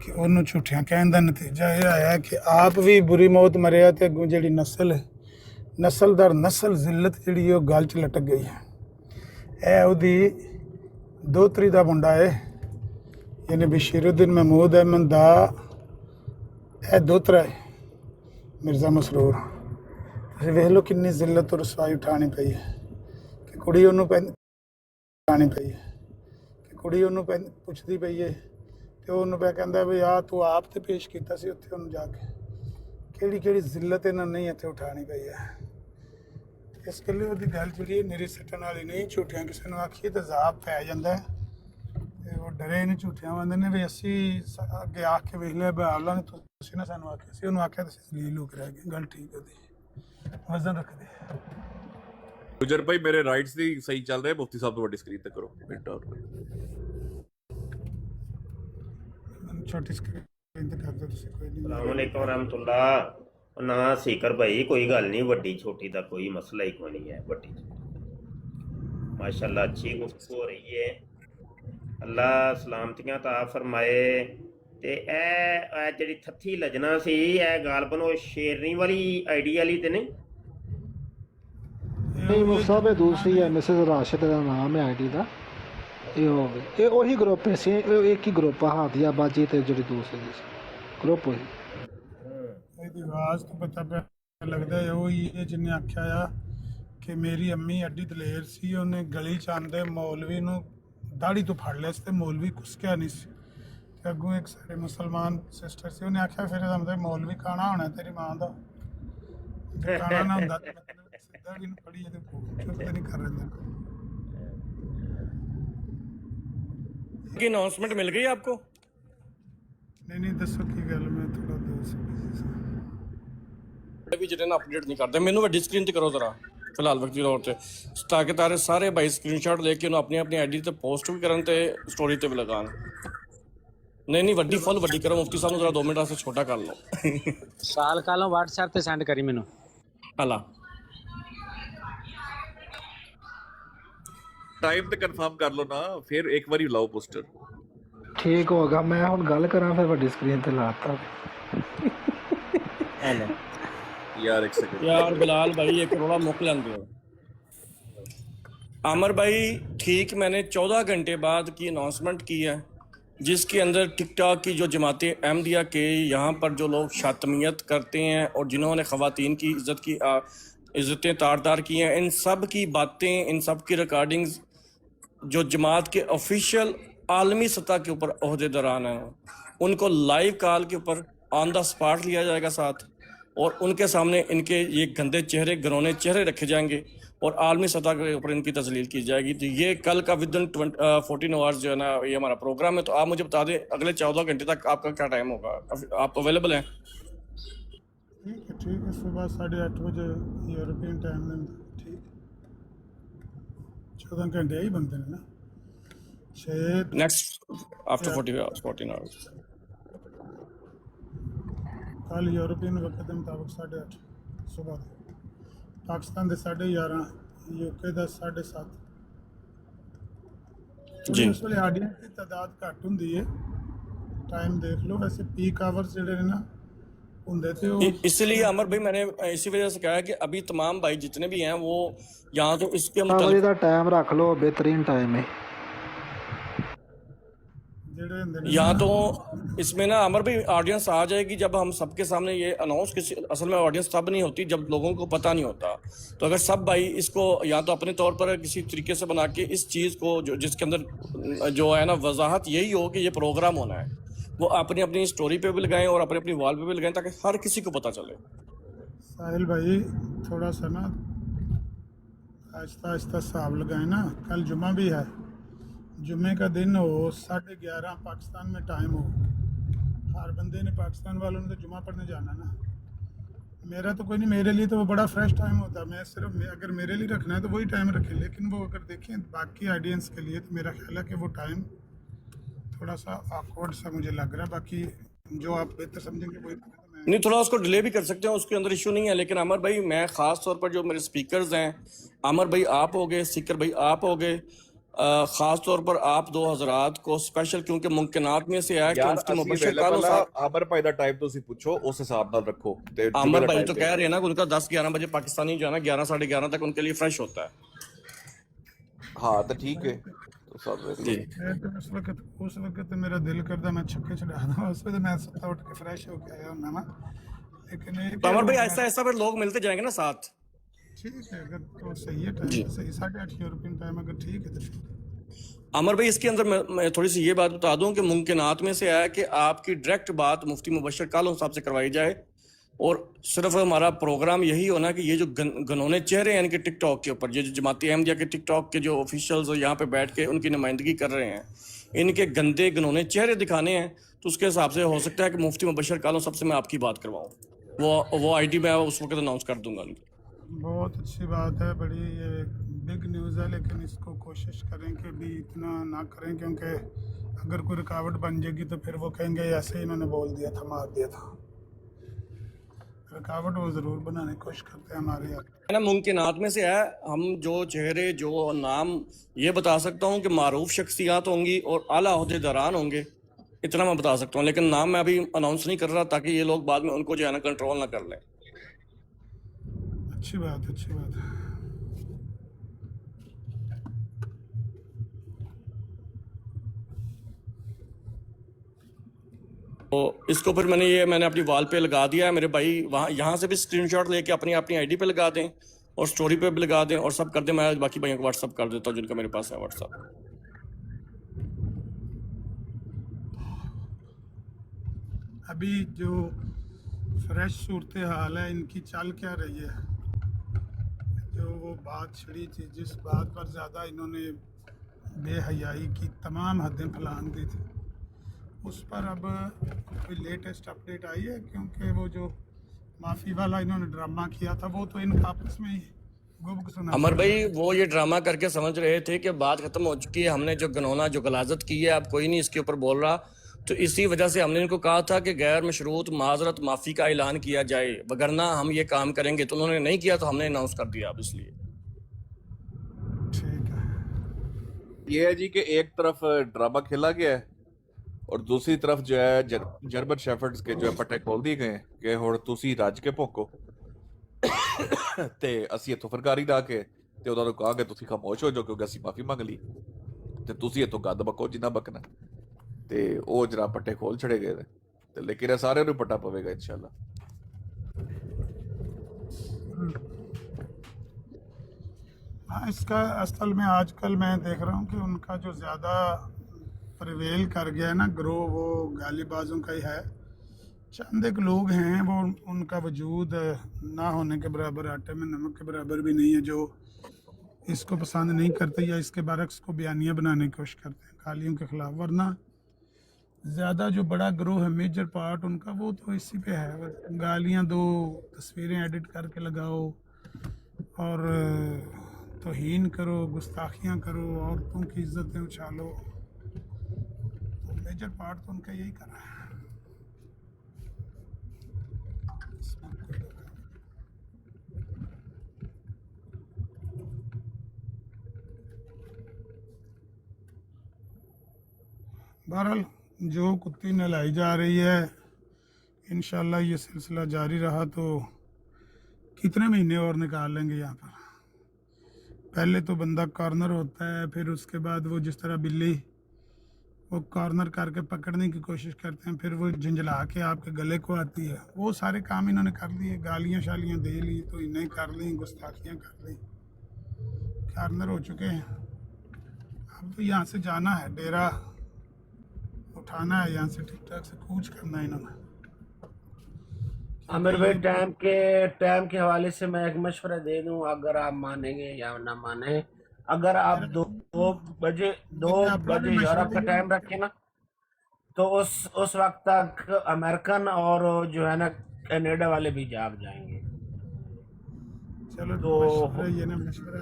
ਕਿ ਉਹਨੂੰ ਝੂਠਿਆਂ ਕਹਿਣ ਦਾ ਨਤੀਜਾ ਇਹ ਆਇਆ ਕਿ ਆਪ ਵੀ ਬੁਰੀ ਮੌਤ ਮਰਿਆ ਤੇ ਅੱਗੋਂ ਜਿਹੜੀ ਨਸਲ ਹੈ, ਨਸਲ ਦਰ ਨਸਲ ਜ਼ਿਲਤ ਜਿਹੜੀ ਉਹ ਗਲ 'ਚ ਲਟਕ ਗਈ ਹੈ। ਇਹ ਉਹਦੀ ਦੋਤਰੀ ਦਾ ਮੁੰਡਾ ਹੈ, ਯਾਨੀ ਬਸ਼ੀਰੁੱਦੀਨ ਮਹਿਮੂਦ ਅਹਿਮਦ ਦਾ ਇਹ ਦੋਤਰਾ ਹੈ ਮਿਰਜ਼ਾ ਮਸਰੂਰ। ਤੁਸੀਂ ਵੇਖ ਲਓ ਕਿੰਨੀ ਜ਼ਿਲਤ ਔਰ ਰਸਵਾਈ ਉਠਾਉਣੀ ਪਈ ਹੈ ਕਿ ਕੁੜੀ ਉਹਨੂੰ ਉਠਾਉਣੀ ਪਈ ਹੈ ਕਿ ਕੁੜੀ ਉਹਨੂੰ ਪੁੱਛਦੀ ਪਈ ਹੈ ਤੇ ਉਹਨੂੰ ਪਿਆ ਕਹਿੰਦਾ ਵੀ ਆ ਤੂੰ ਆਪ ਤੇ ਪੇਸ਼ ਕੀਤਾ ਸੀ ਉੱਥੇ ਉਹਨੂੰ ਜਾ ਕੇ, ਕਿਹੜੀ ਕਿਹੜੀ ਜ਼ਿਲਤ ਇਹਨਾਂ ਨਹੀਂ ਇੱਥੇ ਉਠਾਉਣੀ ਪਈ ਹੈ। ਇਸ ਕਰਕੇ ਉਹਦੀ ਗੱਲ ਜਿਹੜੀ ਮੇਰੀ ਸੱਟਣ ਵਾਲੀ ਨਹੀਂ, ਝੂਠਿਆਂ ਕਿਸੇ ਨੂੰ ਆਖੀਏ ਤਾਂ ਜ਼ਾਬ ਪੈ ਜਾਂਦਾ ਤੇ ਉਹ ਡਰੇ ਨਹੀਂ ਝੂਠਿਆਂ ਬੰਦੇ ਨੇ ਵੀ ਅਸੀਂ ਅੱਗੇ ਆ ਕੇ ਵੇਖ ਲਿਆ ਬਿਹਾਵਲਾ ਨੇ, ਤੁਸੀਂ ਨਾ ਸਾਨੂੰ ਆਖਿਆ ਸੀ, ਉਹਨੂੰ ਆਖਿਆ ਤੁਸੀਂ ਜ਼ਲੀਲ ਹੋ ਕੇ ਰਹਿ ਗਏ। ਗੱਲ ਠੀਕ ਉਹਦੀ ਵਜ਼ਨ ਰੱਖਦੇ। ਗੁਜਰ ਭਾਈ ਮੇਰੇ ਰਾਈਟਸ ਦੀ ਸਹੀ ਚੱਲ ਰਿਹਾ, ਮੁਫਤੀ ਸਾਹਿਬ ਤੋਂ ਵੱਡੀ ਸਕਰੀਨ ਤੇ ਕਰੋ ਮਿੰਟ ਆਊਟ। ਛੋਟੀ ਸਕਰੀਨ ਤੇ ਕਰ ਦਿਓ ਤੁਸੀਂ, ਕੋਈ ਨਹੀਂ। अस्सलाम वालेकुम रहमतुल्लाह। ना सीकर भाई कोई गल नहीं, वड्डी छोटी का कोई मसला ही कोई नहीं है। वड्डी माशाल्लाह अच्छी गुफ्तगू हो रही है, अल्लाह सलामतियां ता फरमाए। ते ए जेह्ड़ी थत्थी लजना सी ए गालबन ओ शेरनी वाली आईडी वाली ते नहीं? ਨਹੀਂ ਮੁਸਤਫਾ ਦੂਸਰੀ ਹੈ, ਮਿਸਿਸ ਰਾਸ਼ਦ ਦਾ ਨਾਮ ਹੈ ਆਈਡੀ ਦਾ। ਇਹ ਉਹੀ ਗਰੁੱਪ ਸੀ, ਇੱਕ ਹੀ ਗਰੁੱਪ ਆ ਹਾਦੀਆ ਬਾਜੀ ਤੇ ਜਿਹੜੀ ਦੂਸਰੀ ਸੀ ਗਰੁੱਪ ਉਹੀ। ਇਹਦੀ ਆਵਾਜ਼ ਤੋਂ ਪਤਾ ਪਿਆ ਲੱਗਦਾ ਹੈ ਉਹੀ ਹੈ ਜਿਹਨੇ ਆਖਿਆ ਆ ਕਿ ਮੇਰੀ ਅੰਮੀ ਐਡੀ ਦਲੇਰ ਸੀ, ਉਹਨੇ ਗਲੀ 'ਚ ਆਉਂਦੇ ਮੌਲਵੀ ਨੂੰ ਦਾੜੀ ਤੋਂ ਫੜ ਲਿਆ ਸੀ ਤੇ ਮੌਲਵੀ ਕੁਸਕਿਆ ਨਹੀਂ ਸੀ। ਤੇ ਅੱਗੋਂ ਇੱਕ ਸਾਡੇ ਮੁਸਲਮਾਨ ਸਿਸਟਰ ਸੀ, ਉਹਨੇ ਆਖਿਆ ਫਿਰ ਇਹਦਾ ਮਤਲਬ ਮੌਲਵੀ ਕਾਣਾ ਹੋਣਾ ਤੇਰੀ ਮਾਂ ਦਾ, ਜੇ ਕਾਣਾ ਨਾ ਹੁੰਦਾ ਤਾਂ ਮਤਲਬ ਸਿੱਧਾ ਵੀ ਨਹੀਂ ਪੜੀ ਇਹਦੇ ਚੁੱਪ ਤਾਂ ਨਹੀਂ ਕਰ ਰਹੇ। की अनाउंसमेंट मिल गई आपको? ਨਹੀਂ ਦੱਸੋ ਕੀ ਗੱਲ, ਮੈਂ ਥੋੜਾ ਦੂਰ ਸੀ। ਵੀ ਜਿਹੜੇ ਨਾ ਅਪਡੇਟ ਨਹੀਂ ਕਰਦੇ, ਮੈਨੂੰ ਵੱਡੀ ਸਕਰੀਨ ਤੇ ਕਰੋ ਜ਼ਰਾ ਫਿਲਹਾਲ ਵਕਤੀ ਤੌਰ ਤੇ, ਤਾਂ ਕਿ ਤਾਰੇ ਸਾਰੇ ਭਾਈ ਸਕਰੀਨਸ਼ਾਟ ਲੈ ਕੇ ਉਹਨੂੰ ਆਪਣੀ ਆਪਣੀ ਆਈਡੀ ਤੇ ਪੋਸਟ ਵੀ ਕਰਨ ਤੇ ਸਟੋਰੀ ਤੇ ਵੀ ਲਗਾਉਣ। ਨਹੀਂ ਵੱਡੀ ਫੁੱਲ ਵੱਡੀ ਕਰੋ, ਮੁਫਤੀ ਸਾਹਿਬ ਨੂੰ ਜ਼ਰਾ 2 ਮਿੰਟ ਵਾਸਤੇ ਛੋਟਾ ਕਰ ਲਓ। ਸਾਲ ਕਾਲੋਂ WhatsApp ਤੇ ਸੈਂਡ ਕਰੀ ਮੈਨੂੰ। ਹਲਾ ਟਾਈਮ ਤੇ ਕਨਫਰਮ ਕਰ ਲਓ ਨਾ, ਫਿਰ ਇੱਕ ਵਾਰੀ ਲਾਓ ਪੋਸਟਰ। ਠੀਕ ਹੋਗਾ, ਮੈਂ ਹੁਣ ਗੱਲ ਕਰਾਂ ਫਿਰ ਵੱਡੀ ਸਕਰੀਨ ਤੇ ਲਾਤਾ। ਹਲਾ यार एक सेकंड यार बिलाल भाई एक करोड़ा मुक लेंदे हो। आमर भाई ठीक, मैंने 14 घंटे बाद की अनाउंसमेंट की है जिसके अंदर टिकटॉक की जो जमात अहमदिया के यहाँ पर जो लोग शातमियत करते हैं और जिन्होंने ख़वातीन की इज़्ज़तें तार की हैं, इन सब की बातें, इन सब की रिकॉर्डिंग्स जो जमात के ऑफिशियल आलमी सतह के ऊपर अहदेदारान हैं, उनको लाइव कॉल के ऊपर ऑन द स्पॉट लिया जाएगा साथ, और उनके सामने इनके ये गंदे चेहरे, घरौने चेहरे रखे जाएंगे और आलमी सतह के ऊपर इनकी तजलील की जाएगी। तो ये कल का विदिन 14 आवर्स जो है ना ये हमारा प्रोग्राम है। तो आप मुझे बता दें अगले 14 घंटे तक आपका क्या टाइम होगा, आप अवेलेबल हैं? ठीक है, सुबह 8:30 बजे यूरोपियन टाइम में। ठीक 14 घंटे ही बनते हैं ना, 6 नेक्स्ट आफ्टर 14 आवर्स कल यूरोपियन वक्त के मुताबिक 8:30 सुबह, पाकिस्तान के 11:30, यूके का 7:30 जी। उस वे आडियंस की तादाद घट होंगी है, टाइम देख लो। वैसे पीक आवर्स जोड़े ना होंगे थे इसलिए अमर भाई मैंने इसी वजह से कहा कि अभी तमाम भाई जितने भी हैं वो यहाँ तो इसके बजे मतलब का टाइम रख लो, बेहतरीन टाइम है। या तो इसमें ना अमर भाई ऑडियंस आ जाएगी जब हम सबके सामने ये अनाउंस, किसी असल में ऑडियंस तब नहीं होती जब लोगों को पता नहीं होता। तो अगर सब भाई इसको या तो अपने तौर पर किसी तरीके से बना के इस चीज़ को जो जिसके अंदर जो है ना वजाहत यही हो कि ये प्रोग्राम होना है, वो अपनी अपनी स्टोरी पे भी लगाएं और अपनी अपनी वॉल पे भी लगाएं ताकि हर किसी को पता चले। साहिल भाई थोड़ा सा ना आहिस्ता आहिस्ता हिसाब लगाए ना, कल जुम्मा भी है, जुम्मे का दिन हो, 11:30 पाकिस्तान में टाइम हो, हर बंदे ने पाकिस्तान वालों ने तो जुम्मा पढ़ने जाना ना, मेरा तो कोई नहीं, मेरे लिए तो वो बड़ा फ्रेश टाइम होता है। मैं सिर्फ अगर मेरे लिए रखना है तो वही टाइम रखें, लेकिन वो अगर देखें बाकी ऑडियंस के लिए तो मेरा ख्याल है कि वो टाइम थोड़ा सा awkward सा मुझे लग रहा है। बाकी जो आप बेहतर समझेंगे वही करें। तो मैं नहीं, थोड़ा उसको डिले भी कर सकते हैं, उसके अंदर इशू नहीं है। लेकिन अमर भाई, मैं ख़ास तौर पर जो मेरे स्पीकर्स हैं, अमर भाई आप हो गए, सीकर भाई आप हो गए, ख़ास तौर पर आप दो हजरात को स्पेशल, क्योंकि मुमकिनात में से है कि ਯਾਰ उसकी ਅਸੀਂ मुबशर ਅਵੇਲੇਬਲ कालों ਆ, साहब। ਅਮਰ ਭਾਈ ਦਾ ਟਾਈਮ ਤੁਸੀਂ ਪੁੱਛੋ, ਉਸ ਹਿਸਾਬ ਨਾਲ ਰੱਖੋ ਤੇ अमर भाई तो कह रहे हैं ना कि उनका 10-11 बजे पाकिस्तानी जो है ना 11 साढ़े 11 तक उनके लिए फ्रेश होता है। हाँ तो ठीक है, तो सब जी, मैं तो उस वक्त मेरा दिल करता मैं छक्के चढ़ा दूँ, उस वक्त मैं सुबह उठ के फ्रेश होके आया हूँ ना। लेकिन ये तो अमर भाई ऐसा ऐसा फिर लोग मिलते जाएंगे ना साथ। ठीक है, अगर तो सही है जी टाइम, सही 8:30 यूरोपियन टाइम अगर ठीक है तो फिर अमर भाई, इसके अंदर मैं थोड़ी सी ये बात बता दूं कि मुमकिनात में से है कि आपकी डायरेक्ट बात मुफ्ती मुबशर कालों साहब से करवाई जाए, और सिर्फ हमारा प्रोग्राम यही होना कि ये जो गनौने चेहरे हैं इनके टिकटॉक के ऊपर, ये जो जमाती अहमदिया के टिकटॉक के जो ऑफिशियल्स यहाँ पे बैठ के उनकी नुमाइंदगी कर रहे हैं, इनके गंदे गनौने चेहरे दिखाने हैं, तो उसके हिसाब से हो सकता है कि मुफ्ती मुबशर कालों साहब से मैं आपकी बात करवाऊँ। वो आईडी मैं उस वक्त अनाउंस कर दूंगा उनकी। बहुत अच्छी बात है, बड़ी ये बिग न्यूज़ है। लेकिन इसको कोशिश करें कि भी इतना ना करें, क्योंकि अगर कोई रुकावट बन जाएगी तो फिर वो कहेंगे ऐसे ही इन्होंने बोल दिया था, मार दिया था। रुकावट वो ज़रूर बनाने की कोशिश करते हैं हमारे यहाँ। है ना, मुमकिनात में से है। हम जो चेहरे जो नाम ये बता सकता हूँ कि मारूफ शख्सियात होंगी और आला अहदेदारान होंगे, इतना मैं बता सकता हूँ। लेकिन नाम मैं अभी अनाउंस नहीं कर रहा ताकि ये लोग बाद में उनको जो है ना कंट्रोल ना कर लें। अच्छी बात, अच्छी बात है। तो इसको फिर मैंने अपनी वॉल पे लगा दिया है। मेरे भाई वहाँ यहाँ से भी स्क्रीनशॉट लेके अपनी अपनी आईडी पे लगा दें और स्टोरी पे भी लगा दें और सब कर दें। मैं बाकी भाइयों को व्हाट्सअप कर देता हूँ जिनका मेरे पास है व्हाट्सअप। अभी जो फ्रेश सूरत हाल है इनकी चल क्या रही है, जो वो बात छिड़ी थी, जिस बात पर ज़्यादा इन्होंने बेहयाई की तमाम हदें फैलान दी थी, उस पर अब कोई लेटेस्ट अपडेट आई है? क्योंकि वो जो माफ़ी वाला इन्होंने ड्रामा किया था वो तो इनका आपस में ही गुब्ग सुना। अमर भाई, वो ये ड्रामा करके समझ रहे थे कि बात खत्म हो चुकी है, हमने जो गनौना जो गलाजत की है अब कोई नहीं इसके ऊपर बोल रहा, तो इसी वजह से हमने इनको कहा था कि गैर मशरूत माजरत माफ़ी का ऐलान किया जाए, वगरना हम ये काम करेंगे। तो उन्होंने नहीं किया तो हमने अनाउंस कर दिया अब इसलिए। ठीक है, ये है जी कि एक तरफ ड्रामा खेला गया है और दूसरी तरफ जो है जर्मन शेफर्ड्स के जो है पट्टे खोल दिए गए कि हुण तुसी रज के भोको ते ਅਸੀਂ ਇਥੋਂ ਫਰਕਾਰੀ ਲਾ ਕੇ ਤੇ ਉਹਨਾਂ ਨੂੰ ਕਹਾਂਗੇ ਤੁਸੀਂ ਖਾਮੋਸ਼ ਹੋ ਜਾਓ ਕਿਉਂਕਿ ਅਸੀਂ ਮਾਫੀ ਮੰਗ ਲਈ ਤੇ ਤੁਸੀਂ ਇਥੋਂ ਗੱਦ ਬਕੋ ਜਿੰਨਾ ਬਕਣਾ ਤੇ ਉਹ ਜਰਾ ਪੱਟੇ ਖੋਲ ਛੜੇ ਗਏ ਤੇ ਲੇਕਿਨ ਇਹ ਸਾਰਿਆਂ ਨੂੰ ਪੱਟਾ ਪਵੇਗਾ ਇਨਸ਼ਾਅੱਲਾ। हाँ, इसका असल में आजकल मैं देख रहा हूँ कि उनका जो ज़्यादा प्रिवेल कर गया है ना ग्रोह, वो गालीबाजों का ही है। चंद एक लोग हैं वो उनका वजूद ना होने के बराबर, आटे में नमक के बराबर भी नहीं है, जो इसको पसंद नहीं करते या इसके बरक्स को बयानिया बनाने की कोशिश करते हैं गालियों के ख़िलाफ़। वरना ज़्यादा जो बड़ा ग्रोह है, मेजर पार्ट उनका, वो तो इसी पे है। गालियाँ दो, तस्वीरें एडिट करके लगाओ और तौहीन करो, गुस्ताखियाँ करो, औरतों की इज्जतें उछालो, तो मेजर पार्ट तो उनका यही कर रहा है। बहरहाल जो कुत्ती नहलाई जा रही है, इंशाल्लाह ये सिलसिला जारी रहा तो कितने महीने और निकाल लेंगे यहाँ पर। पहले तो बंदा कॉर्नर होता है, फिर उसके बाद वो जिस तरह बिल्ली वो कॉर्नर करके पकड़ने की कोशिश करते हैं, फिर वो झंझला के आपके गले को आती है। वो सारे काम इन्होंने कर लिए, गालियाँ शालियाँ दे ली तो इन्हें कर ली, गुस्ताखियाँ कर ली, कॉर्नर हो चुके हैं। अब तो यहाँ से जाना है, डेरा उठाना है, यहाँ से ठीक ठाक से कूच करना है इन्होंने। आमिर भाई, टाइम के हवाले से मैं एक मशवरा दे दूं, अगर आप मानेंगे या ना माने, अगर आप दो बजे यूरोप का टाइम रखें ना, तो उस वक्त तक अमेरिकन और जो है ना कनाडा वाले भी जाग जाएंगे। चलो तो मशवरा ये ना मशवरा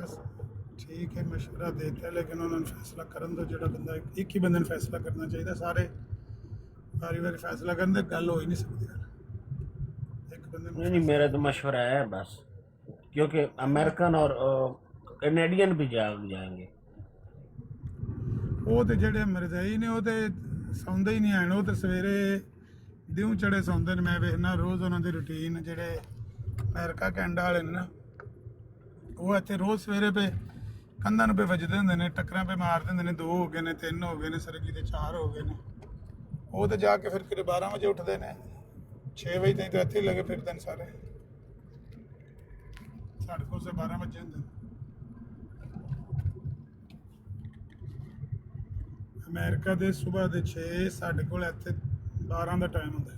ठीक है, मशवरा देता है, लेकिन उन्होंने फैसला करन तो जो बंदा एक ही बंदे ने फैसला करना चाहिए, सारे बारी बारी फैसला करन ते गल हो ही नहीं सकती यार। एक बंदे ने नहीं, मेरा तो मशवरा है बस, क्योंकि अमेरिकन और कैनेडियन भी जाग जाएंगे। ਉਹ ਤੇ ਜਿਹੜੇ ਮਰਜ਼ਾਈ ਨੇ ਉਹ ਤੇ ਸੌਂਦੇ ਹੀ ਨਹੀਂ ਆਣ, ਉਹ ਤੇ ਸਵੇਰੇ ਦਿਉ ਚੜੇ ਸੌਂਦੇ ਨੇ। ਮੈਂ ਵੇਖਣਾ ਰੋਜ਼ ਉਹਨਾਂ ਦੀ ਰੁਟੀਨ, ਜਿਹੜੇ ਅਮਰੀਕਾ ਕੈਨੇਡਾ ਵਾਲੇ ਨੇ ਨਾ, ਉਹ ਇੱਥੇ ਰੋਜ਼ ਸਵੇਰੇ ਪੇ ਕੰਧਾਂ ਨੂੰ ਪੇ ਵੱਜਦੇ ਹੁੰਦੇ ਨੇ, ਟੱਕਰਾਂ ਪੇ ਮਾਰਦੇ ਹੁੰਦੇ ਨੇ, 2 ਹੋ ਗਏ ਨੇ, 3 ਹੋ ਗਏ ਨੇ, ਸਰਗੀ ਦੇ 4 ਹੋ ਗਏ ਨੇ। ਉਹ ਤੇ ਜਾ ਕੇ ਫਿਰ ਕਿਤੇ 12 ਵਜੇ ਉੱਠਦੇ ਨੇ, 6 ਵਜੇ ਤਾਈਂ ਤਾਂ ਇੱਥੇ ਹੀ ਲੱਗੇ ਫਿਰਦੇ ਨੇ ਸਾਰੇ। ਸਾਡੇ ਕੋਲ 12 ਵਜੇ ਹੁੰਦੇ ਨੇ। ਅਮਰੀਕਾ ਦੇ ਸਵੇਰ ਦੇ 6, ਸਾਡੇ ਕੋਲ ਇੱਥੇ 12 ਦਾ ਟਾਈਮ ਹੁੰਦਾ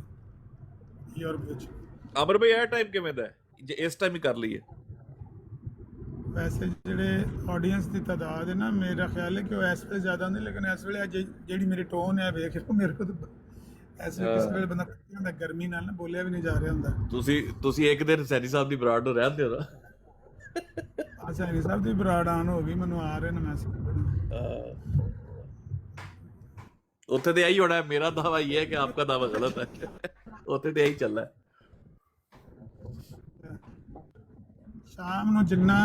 ਯੂਰਪ ਵਿੱਚ। ਅਮਰ ਭਾਈ ਇਹ ਟਾਈਮ ਕਿਵੇਂ ਦਾ ਹੈ ਜੇ ਇਸ ਟਾਈਮ ਹੀ ਕਰ ਲਈਏ? ਵੈਸੇ ਜਿਹੜੇ ਆਡੀਅנס ਦੀ ਤਾਦਾਦ ਹੈ ਨਾ, ਮੇਰਾ ਖਿਆਲ ਹੈ ਕਿ ਉਹ ਇਸ ਵੇਲੇ ਜ਼ਿਆਦਾ ਨਹੀਂ, ਲੇਕਿਨ ਇਸ ਵੇਲੇ ਜਿਹੜੀ ਮੇਰੀ ਟੋਨ ਹੈ ਵੇਖ ਲਓ, ਮੇਰੇ ਕੋਲ ਇਸ ਵੇਲੇ ਕਿਸੇ ਵੇਲੇ ਬੰਦਾ ਪੱਕੀ ਹੁੰਦਾ, ਗਰਮੀ ਨਾਲ ਨਾ ਬੋਲਿਆ ਵੀ ਨਹੀਂ ਜਾ ਰਿਹਾ ਹੁੰਦਾ। ਤੁਸੀਂ ਇੱਕ ਦਿਨ ਸੈਣੀ ਸਾਹਿਬ ਦੀ ਬਰਾੜ ਨੂੰ ਰਹਿਣ ਦਿਓ ਨਾ। ਸੈਣੀ ਸਾਹਿਬ ਦੀ ਬਰਾੜ ਆਨ ਹੋ ਗਈ, ਮੈਨੂੰ ਆ ਰਹੇ ਨੇ ਮੈਸੇਜ। ਉੱਥੇ ਤੇ ਇਹੀ ਹੋਣਾ ਹੈ, ਮੇਰਾ ਦਾਵਾ ਇਹ ਹੈ ਕਿ ਆਪਕਾ ਦਾਵਾ ਗਲਤ ਹੈ। ਉੱਥੇ ਤੇ ਇਹੀ ਚੱਲਣਾ ਹੈ। ਸ਼ਾਮ ਨੂੰ ਜਿੰਨਾ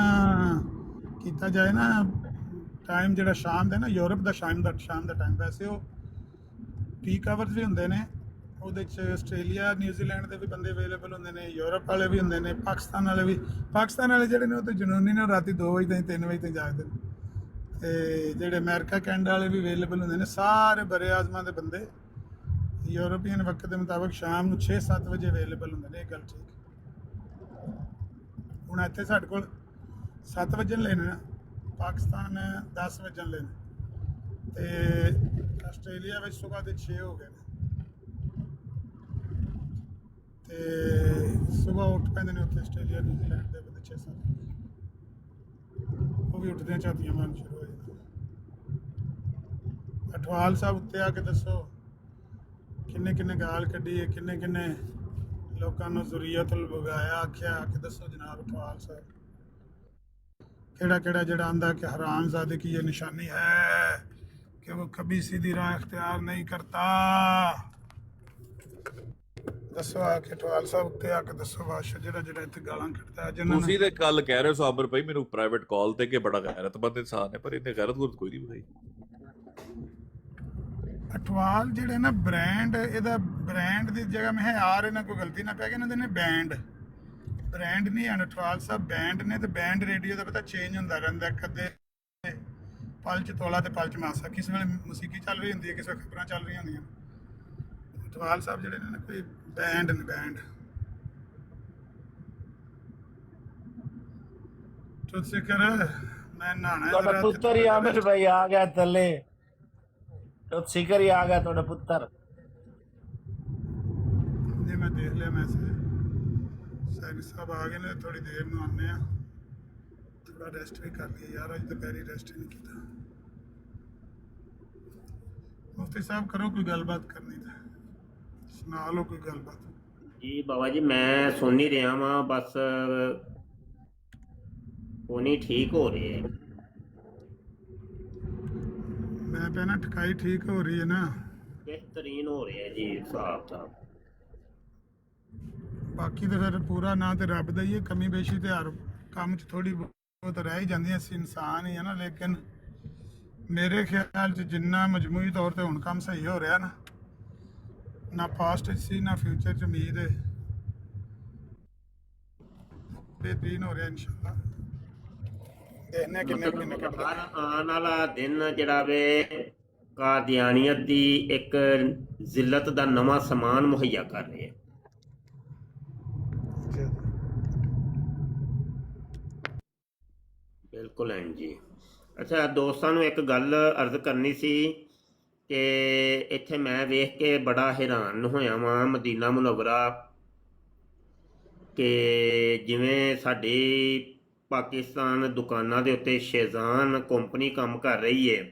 ਕੀਤਾ ਜਾਏ ਨਾ ਟਾਈਮ, ਜਿਹੜਾ ਸ਼ਾਮ ਦਾ ਨਾ ਯੂਰਪ ਦਾ ਸ਼ਾਮ ਦਾ ਟਾਈਮ, ਵੈਸੇ ਉਹ ਪੀਕ ਆਵਰਸ ਵੀ ਹੁੰਦੇ ਨੇ, ਉਹਦੇ 'ਚ ਆਸਟ੍ਰੇਲੀਆ ਨਿਊਜ਼ੀਲੈਂਡ ਦੇ ਵੀ ਬੰਦੇ ਅਵੇਲੇਬਲ ਹੁੰਦੇ ਨੇ, ਯੂਰਪ ਵਾਲੇ ਵੀ ਹੁੰਦੇ ਨੇ, ਪਾਕਿਸਤਾਨ ਵਾਲੇ ਵੀ। ਪਾਕਿਸਤਾਨ ਵਾਲੇ ਜਿਹੜੇ ਨੇ ਉਹ ਤਾਂ ਜਨੂਨੀ ਨੇ, ਰਾਤੀ 2 ਵਜੇ ਤਾਈਂ 3 ਵਜੇ ਤਾਈਂ ਜਾਗਦੇ ਨੇ। ਤੇ ਜਿਹੜੇ ਅਮਰੀਕਾ ਕੈਨੇਡਾ ਵਾਲੇ ਵੀ ਅਵੇਲੇਬਲ ਹੁੰਦੇ ਨੇ, ਸਾਰੇ ਬਰੇ ਆਜ਼ਮਾਂ ਦੇ ਬੰਦੇ ਯੂਰਪੀਅਨ ਵਕਤ ਦੇ ਮੁਤਾਬਕ ਸ਼ਾਮ ਨੂੰ 6-7 ਵਜੇ ਅਵੇਲੇਬਲ ਹੁੰਦੇ ਨੇ। ਇਹ ਗੱਲ ਠੀਕ। ਹੁਣ ਇੱਥੇ ਸਾਡੇ ਕੋਲ 7 ਵਜਣ ਲੈਣੇ ਨਾ, ਪਾਕਿਸਤਾਨ 10 ਵਜਣ ਲੈਣੇ, ਤੇ ਆਸਟ੍ਰੇਲੀਆ ਵਿੱਚ ਸਵੇਰ ਦੇ 6 ਹੋ ਗਏ ਨੇ। ਤੇ ਸਵੇਰ ਉੱਠ ਪੈਂਦੇ ਨੇ ਉੱਥੇ ਆਸਟ੍ਰੇਲੀਆ ਨਿਊਜ਼ੀਲੈਂਡ ਦੇ ਬੰਦੇ 6-7, ਉਹ ਵੀ ਉੱਠਦੇ ਝਾਤੀਆਂ ਮਾਰਨ ਸ਼ੁਰੂ ਹੋ ਜਾਂਦੇ। ਅਠਵਾਲ ਸਾਹਿਬ ਉੱਤੇ ਆ ਕੇ ਦੱਸੋ ਕਿੰਨੇ ਕਿੰਨੇ ਗਾਲ ਕੱਢੀ ਹੈ, ਕਿੰਨੇ ਕਿੰਨੇ ਲੋਕਾਂ ਨੂੰ ਜ਼ੁਰੀਅਤੁਲ ਬਗਾਇਆ ਆਖਿਆ, ਕਿ ਦੱਸੋ ਜਨਾਬ ਅਠਵਾਲ ਸਾਹਿਬ, ਕਿਹੜਾ ਕਿਹੜਾ ਜਿਹੜਾ ਆਂਦਾ ਕਿ ਹਰਾਮਜ਼ਾਦੇ की ये निशानी है कि वो कभी सीधी राह इख्तियार नहीं करता। ਦੱਸੋ ਆ ਕੇ ਅਠਵਾਲ ਸਾਹਿਬ ਉੱਤੇ ਆ ਕੇ ਦੱਸੋ ਬਾਦਸ਼ਾਹ, ਜਿਹੜਾ ਜਿਹੜਾ ਇੱਥੇ ਗਾਲਾਂ ਕੱਢਦਾ ਅੱਜ ਇਹਨਾਂ ਤੁਸੀਂ ਤੇ ਕੱਲ ਕਹਿ ਰਹੇ ਹੋ ਸਾਬਰ ਭਾਈ ਮੈਨੂੰ ਪ੍ਰਾਈਵੇਟ ਕਾਲ ਤੇ ਕਿ ਬੜਾ ਗੈਰਤਮੰਦ ਇਨਸਾਨ ਹੈ, ਪਰ ਇਹਨੇ ਗੈਰਤ ਕੋਈ ਨਹੀਂ ਵਿਖਾਈ। ਅਠਵਾਲ ਜਿਹੜੇ ਨਾ ਬ੍ਰਾਂਡ, ਇਹਦਾ ਬ੍ਰਾਂਡ ਦੀ ਜਗ੍ਹਾ ਮੈਂ ਯਾਰ ਇਹਨਾਂ ਕੋਈ ਗਲਤੀ ਨਾ ਪੈ ਗਈ, ਇਹਨਾਂ ਦੇ ਨੇ ਬ੍ਰਾਂਡ ਨਹੀਂ ਹਨ ਅਠਵਾਲ ਸਾਹਿਬ, ਬੈਂਡ ਨੇ। ਤੇ ਬੈਂਡ ਰੇਡੀਓ ਦਾ ਪਤਾ ਚੇਂਜ ਹੁੰਦਾ ਰਹਿੰਦਾ, ਕਦੇ ਪਲ 'ਚ ਤੋਲਾ ਤੇ ਪਲ 'ਚ ਮਾਸਾ, ਕਿਸੇ ਵੇਲੇ ਮੂਸੀਕੀ ਚੱਲ ਰਹੀ ਹੁੰਦੀ ਹੈ, ਕਿਸੇ ਵੇਲੇ ਖਬਰਾਂ ਚੱਲ ਰਹੀਆਂ ਹੁੰਦੀਆਂ। ਅਠਵਾਲ ਸਾਹਿਬ ਜਿਹੜੇ ਨੇ ਕੋਈ ਬੈਂਡ ਨੇ, ਬੈਂਡ। ਤੁਸੀਂ ਕਰ ਮੈਂ ਨਹਾਣਾ ਤੁਹਾਡਾ ਪੁੱਤਰ ਹੀ ਆਮਿਰ ਭਾਈ ਆ ਗਿਆ ਥੱਲੇ, ਸਿਕਰ ਹੀ ਆ ਗਿਆ ਤੁਹਾਡਾ ਪੁੱਤਰ। ਜੀ ਮੈਂ ਦੇਖ ਲਿਆ ਮੈਸੇਜ, ਸੈਣੀ ਸਾਹਿਬ ਆ ਗਏ ਨੇ, ਥੋੜੀ ਦੇਰ ਨੂੰ ਆਉਂਦੇ ਆ, ਥੋੜਾ ਰੈਸਟ ਵੀ ਕਰ ਲਈਏ ਯਾਰ, ਅੱਜ ਦੁਪਹਿਰੀ ਰੈਸਟ ਨਹੀਂ ਕੀਤਾ। ਮੁਫਤੀ ਸਾਹਿਬ ਕਰੋ ਕੋਈ ਗੱਲਬਾਤ ਕਰਨੀ ਤਾਂ ਸੁਣਾ ਲਓ ਕੋਈ ਗੱਲਬਾਤ। ਜੀ ਬਾਬਾ ਜੀ ਮੈਂ ਸੁਣ ਹੀ ਰਿਹਾ ਵਾਂ, ਬਸ ਉਹ ਨਹੀਂ ਠੀਕ ਹੋ ਰਹੀ ਹੈ। ਮੈਂ ਪਹਿਲਾਂ ਠਕਾਈ ਠੀਕ ਹੋ ਰਹੀ ਹੈ ਨਾ, ਬਿਹਤਰੀਨ ਹੋ ਰਿਹਾ ਜੀ ਹਿਸਾਬ ਤਾਂ। ਬਾਕੀ ਤਾਂ ਫਿਰ ਪੂਰਾ ਨਾ ਤੇ ਰੱਬ ਦਾ ਹੀ ਹੈ, ਕਮੀ ਬੇਸ਼ੀ ਤੇ ਹਰ ਕੰਮ 'ਚ ਥੋੜੀ ਬਹੁਤ ਰਹਿ ਹੀ ਜਾਂਦੀ, ਅਸੀਂ ਇਨਸਾਨ ਹੀ ਹੈ ਨਾ। ਲੇਕਿਨ ਮੇਰੇ ਖਿਆਲ 'ਚ ਜਿੰਨਾ ਮਜਮੂਈ ਤੌਰ ਤੇ ਹੁਣ ਕੰਮ ਸਹੀ ਹੋ ਰਿਹਾ ਨਾ ਪਾਸਟ 'ਚ ਸੀ ਨਾ ਫਿਊਚਰ 'ਚ ਉਮੀਦ ਹੈ ਬੇਹਤਰੀਨ ਹੋ ਰਿਹਾ ਇਨਸ਼ਾਅੱਲਾ। ਦੇਖਨੇ ਕਿੰਨੇ ਹਰ ਆਉਣ ਵਾਲਾ ਦਿਨ ਜਿਹੜਾ ਵੇ ਕਾਦੀਆਨੀਅਤ ਦੀ ਇੱਕ ਜ਼ਿਲਤ ਦਾ ਨਵਾਂ ਸਮਾਨ ਮੁਹੱਈਆ ਕਰ ਰਹੇ ਹੈ। ਬਿਲਕੁਲ ਐਂ ਜੀ। ਅੱਛਾ ਦੋਸਤਾਂ ਨੂੰ ਇੱਕ ਗੱਲ ਅਰਜ਼ ਕਰਨੀ ਸੀ ਕਿ ਇੱਥੇ ਮੈਂ ਵੇਖ ਕੇ ਬੜਾ ਹੈਰਾਨ ਹੋਇਆ ਵਾਂ ਮਦੀਨਾ ਮੁਨੱਵਰਾ, ਕਿ ਜਿਵੇਂ ਸਾਡੀ ਪਾਕਿਸਤਾਨ ਦੁਕਾਨਾਂ ਦੇ ਉੱਤੇ ਸ਼ੇਜ਼ਾਨ ਕੰਪਨੀ ਕੰਮ ਕਰ ਰਹੀ ਹੈ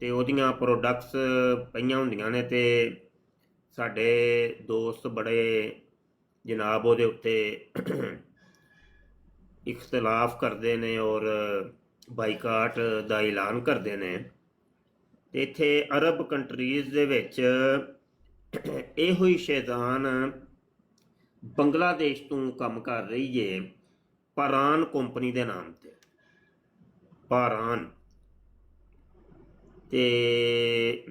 ਤੇ ਉਹਦੀਆਂ ਪ੍ਰੋਡਕਟਸ ਪਈਆਂ ਹੁੰਦੀਆਂ ਨੇ, ਤੇ ਸਾਡੇ ਦੋਸਤ ਬੜੇ ਜਨਾਬ ਉਹਦੇ ਉੱਤੇ ਇਖਤਲਾਫ ਕਰਦੇ ਨੇ ਔਰ ਬਾਈਕਾਟ ਦਾ ਐਲਾਨ ਕਰਦੇ ਨੇ। ਤੇ ਇੱਥੇ ਅਰਬ ਕੰਟਰੀਜ਼ ਦੇ ਵਿੱਚ ਇਹੋ ਹੀ ਸ਼ੈਤਾਨ ਬੰਗਲਾਦੇਸ਼ ਤੋਂ ਕੰਮ ਕਰ ਰਹੀ ਏ ਪਾਰਾਨ ਕੰਪਨੀ ਦੇ ਨਾਮ ਤੇ। ਪਾਰਾਨ ਤੇ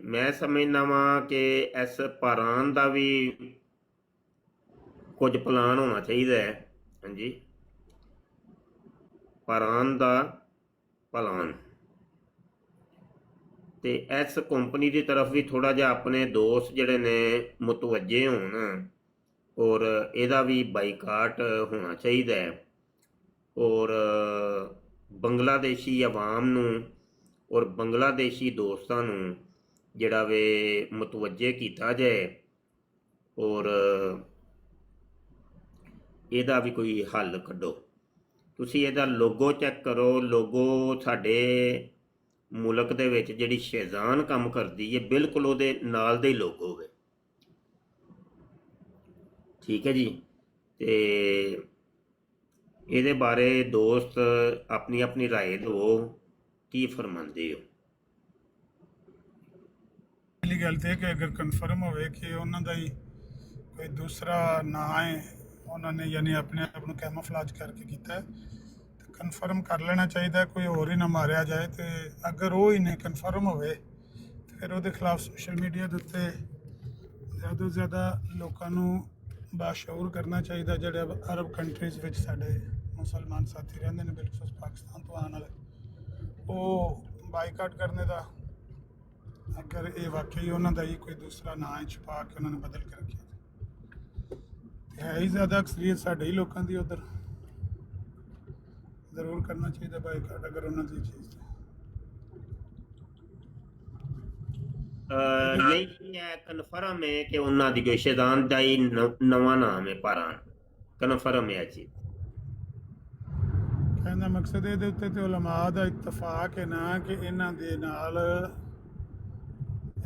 ਮੈਂ ਸਮਝਦਾ ਵਾਂ ਕਿ ਇਸ ਪਾਰਾਨ ਦਾ ਵੀ ਕੁਝ ਪਲਾਨ ਹੋਣਾ ਚਾਹੀਦਾ ਹੈ। ਹਾਂਜੀ, ਪਾਰਾਨ ਦਾ ਪਲਾਨ। ਤੇ ਇਸ ਕੰਪਨੀ ਦੀ ਤਰਫ ਵੀ ਥੋੜਾ ਜਿਹਾ ਆਪਣੇ ਦੋਸਤ ਜਿਹੜੇ ਨੇ ਮੁਤਵੱਜੇ ਹੋਣ ਔਰ ਇਹਦਾ ਵੀ ਬਾਈਕਾਟ ਹੋਣਾ ਚਾਹੀਦਾ ਹੈ। ਔਰ ਬੰਗਲਾਦੇਸ਼ੀ ਆਵਾਮ ਨੂੰ ਔਰ ਬੰਗਲਾਦੇਸ਼ੀ ਦੋਸਤਾਂ ਨੂੰ ਜਿਹੜਾ ਵੇ ਮੁਤਵੱਜੇ ਕੀਤਾ ਜਾਏ ਔਰ ਇਹਦਾ ਵੀ ਕੋਈ ਹੱਲ ਕੱਢੋ। ਤੁਸੀਂ ਇਹਦਾ ਲੋਗੋ ਚੈੱਕ ਕਰੋ। ਲੋਗੋ ਸਾਡੇ ਮੁਲਕ ਦੇ ਵਿੱਚ ਜਿਹੜੀ ਸ਼ੈਜ਼ਾਨ ਕੰਮ ਕਰਦੀ ਹੈ ਬਿਲਕੁਲ ਉਹਦੇ ਨਾਲ ਦੇ ਹੀ ਲੋਗੋ ਹੋਵੇ। ਠੀਕ ਹੈ ਜੀ। ਤੇ ਇਹਦੇ ਬਾਰੇ ਦੋਸਤ ਆਪਣੀ ਆਪਣੀ ਰਾਏ ਦਿਓ, ਕੀ ਫਰਮਾਉਂਦੇ ਹੋ? ਪਹਿਲੀ ਗੱਲ ਤੇ ਕਿ ਅਗਰ ਕਨਫਰਮ ਹੋਵੇ ਕਿ ਉਹਨਾਂ ਦਾ ਹੀ ਕੋਈ ਦੂਸਰਾ ਨਾਂ ਹੈ, ਉਹਨਾਂ ਨੇ ਯਾਨੀ ਆਪਣੇ ਆਪ ਨੂੰ ਕੈਮੋਫਲਾਜ ਕਰਕੇ ਕੀਤਾ ਤੇ ਕਨਫਰਮ ਕਰ ਲੈਣਾ ਚਾਹੀਦਾ, ਕੋਈ ਹੋਰ ਹੀ ਨਾ ਮਾਰਿਆ ਜਾਏ। ਤੇ ਅਗਰ ਉਹ ਹੀ ਨਹੀਂ ਕਨਫਰਮ ਹੋਵੇ ਤੇ ਫਿਰ ਉਹਦੇ ਖਿਲਾਫ ਸੋਸ਼ਲ ਮੀਡੀਆ ਦੇ ਉੱਤੇ ਜ਼ਿਆਦਾ ਤੋਂ ਜ਼ਿਆਦਾ ਲੋਕਾਂ ਨੂੰ ਬਾਸ਼ਊਰ ਕਰਨਾ ਚਾਹੀਦਾ। ਜਿਹੜੇ ਅਰਬ ਕੰਟਰੀਜ਼ ਵਿੱਚ ਸਾਡੇ ਮੁਸਲਮਾਨ ਸਾਥੀ ਰਹਿੰਦੇ ਨੇ ਬਿਲਖੁਸ ਪਾਕਿਸਤਾਨ ਤੋਂ ਆਉਣ ਵਾਲੇ, ਉਹ ਬਾਈਕਾਟ ਕਰਨੇ ਦਾ, ਅਗਰ ਇਹ ਵਾਕਈ ਉਹਨਾਂ ਦਾ ਹੀ ਕੋਈ ਦੂਸਰਾ ਨਾਂ ਹੈ ਛੁਪਾ ਕੇ ਉਹਨਾਂ ਨੇ ਬਦਲ ਕੇ ਰੱਖਿਆ ਤੇ ਹੈ ਹੀ ਜ਼ਿਆਦਾ ਅਕਸਰੀਅਤ ਸਾਡੇ ਹੀ ਲੋਕਾਂ ਦੀ ਉੱਧਰ, ਜ਼ਰੂਰ ਕਰਨਾ ਚਾਹੀਦਾ ਬਾਈਕਾਟ ਅਗਰ ਉਹਨਾਂ ਦੀ ਚੀਜ਼ ਨਹੀਂ ਹੈ। ਕਨਫਰਮ ਹੈ ਕਿ ਉਹਨਾਂ ਦੀ ਕੋਈ ਸ਼ੈਤਾਨ ਦਾ ਹੀ ਨਵਾਂ ਨਾਮ ਹੈ ਪਾਰਾਨ, ਕਨਫਰਮ ਹੈ ਜੀ। ਕਹਿਣ ਦਾ ਮਕਸਦ ਇਹਦੇ ਉੱਤੇ ਤੇ ਉਲਮਾ ਦਾ ਇਤਫਾਕ ਹੈ ਨਾ ਕਿ ਇਹਨਾਂ ਦੇ ਨਾਲ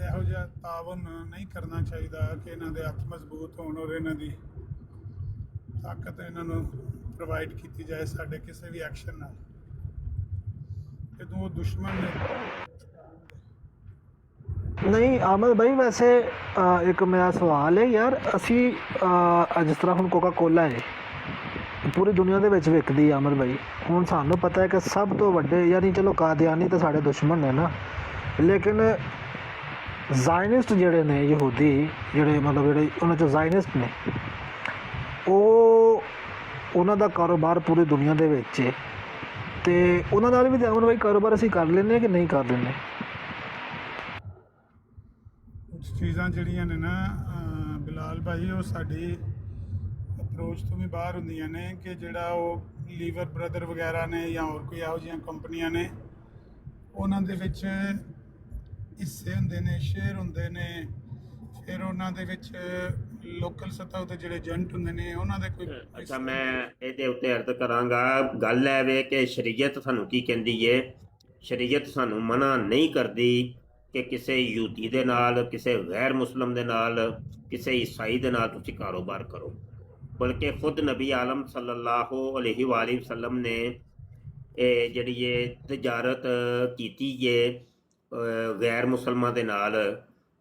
ਇਹੋ ਜਿਹਾ ਤਾਵਨ ਨਹੀਂ ਕਰਨਾ ਚਾਹੀਦਾ ਕਿ ਇਹਨਾਂ ਦੇ ਹੱਥ ਮਜ਼ਬੂਤ ਹੋਣ ਔਰ ਇਹਨਾਂ ਦੀ ਤਾਕਤ ਇਹਨਾਂ ਨੂੰ ਪ੍ਰੋਵਾਈਡ ਕੀਤੀ ਜਾਏ ਸਾਡੇ ਕਿਸੇ ਵੀ ਐਕਸ਼ਨ ਨਾਲ। ਜਦੋਂ ਉਹ ਦੁਸ਼ਮਣ ਨੇ ਨਹੀਂ ਆਮਦ ਭਾਈ, ਵੈਸੇ ਇੱਕ ਮੇਰਾ ਸਵਾਲ ਹੈ ਯਾਰ, ਅਸੀਂ ਜਿਸ ਤਰ੍ਹਾਂ ਹੁਣ ਕੋਕਾ ਕੋਲਾ ਹੈ ਪੂਰੀ ਦੁਨੀਆ ਦੇ ਵਿੱਚ ਵਿਕਦੀ ਆਮਦ ਭਾਈ। ਹੁਣ ਸਾਨੂੰ ਪਤਾ ਹੈ ਕਿ ਸਭ ਤੋਂ ਵੱਡੇ ਯਾਨੀ ਚਲੋ ਕਾਦੀਆਨੀ ਤਾਂ ਸਾਡੇ ਦੁਸ਼ਮਣ ਨੇ ਨਾ, ਲੇਕਿਨ ਜ਼ਾਇਨਿਸਟ ਜਿਹੜੇ ਨੇ ਯਹੂਦੀ ਜਿਹੜੇ ਮਤਲਬ ਜਿਹੜੇ ਉਹਨਾਂ 'ਚੋਂ ਜ਼ਾਇਨਿਸਟ ਨੇ, ਉਹ ਉਹਨਾਂ ਦਾ ਕਾਰੋਬਾਰ ਪੂਰੀ ਦੁਨੀਆ ਦੇ ਵਿੱਚ ਹੈ ਅਤੇ ਉਹਨਾਂ ਨਾਲ ਵੀ ਆਮਦ ਭਾਈ ਕਾਰੋਬਾਰ ਅਸੀਂ ਕਰ ਲੈਂਦੇ ਹਾਂ ਕਿ ਨਹੀਂ ਕਰ ਲੈਂਦੇ? ਚੀਜ਼ਾਂ ਜਿਹੜੀਆਂ ਨੇ ਨਾ ਬਿਲਾਲ ਭਾਈ, ਉਹ ਸਾਡੀ ਅਪਰੋਚ ਤੋਂ ਵੀ ਬਾਹਰ ਹੁੰਦੀਆਂ ਨੇ ਕਿ ਜਿਹੜਾ ਉਹ ਲੀਵਰ ਬ੍ਰਦਰ ਵਗੈਰਾ ਨੇ ਜਾਂ ਹੋਰ ਕੋਈ ਇਹੋ ਜਿਹੀਆਂ ਕੰਪਨੀਆਂ ਨੇ, ਉਹਨਾਂ ਦੇ ਵਿੱਚ ਹਿੱਸੇ ਹੁੰਦੇ ਨੇ, ਸ਼ੇਅਰ ਹੁੰਦੇ ਨੇ, ਫਿਰ ਉਹਨਾਂ ਦੇ ਵਿੱਚ ਲੋਕਲ ਸਤਹ ਉੱਤੇ ਜਿਹੜੇ ਏਜੰਟ ਹੁੰਦੇ ਨੇ ਉਹਨਾਂ ਦੇ ਕੋਈ। ਅੱਛਾ, ਮੈਂ ਇਹਦੇ ਉੱਤੇ ਅਰਜ਼ ਕਰਾਂਗਾ। ਗੱਲ ਹੈ ਵੇ ਕਿ ਸ਼ਰੀਅਤ ਸਾਨੂੰ ਕੀ ਕਹਿੰਦੀ ਏ। ਸ਼ਰੀਅਤ ਸਾਨੂੰ ਮਨਾ ਨਹੀਂ ਕਰਦੀ ਕਿ ਕਿਸੇ ਯਹੂਦੀ ਦੇ ਨਾਲ, ਕਿਸੇ ਗੈਰ ਮੁਸਲਮ ਦੇ ਨਾਲ, ਕਿਸੇ ਈਸਾਈ ਦੇ ਨਾਲ ਤੁਸੀਂ ਕਾਰੋਬਾਰ ਕਰੋ, ਬਲਕਿ ਖੁਦ ਨਬੀ ਆਲਮ ਸੱਲੱਲਾਹੁ ਅਲੈਹਿ ਵਸੱਲਮ ਨੇ ਇਹ ਜਿਹੜੀ ਇਹ ਤਜਾਰਤ ਕੀਤੀ ਏ ਗੈਰ ਮੁਸਲਮਾਨ ਦੇ ਨਾਲ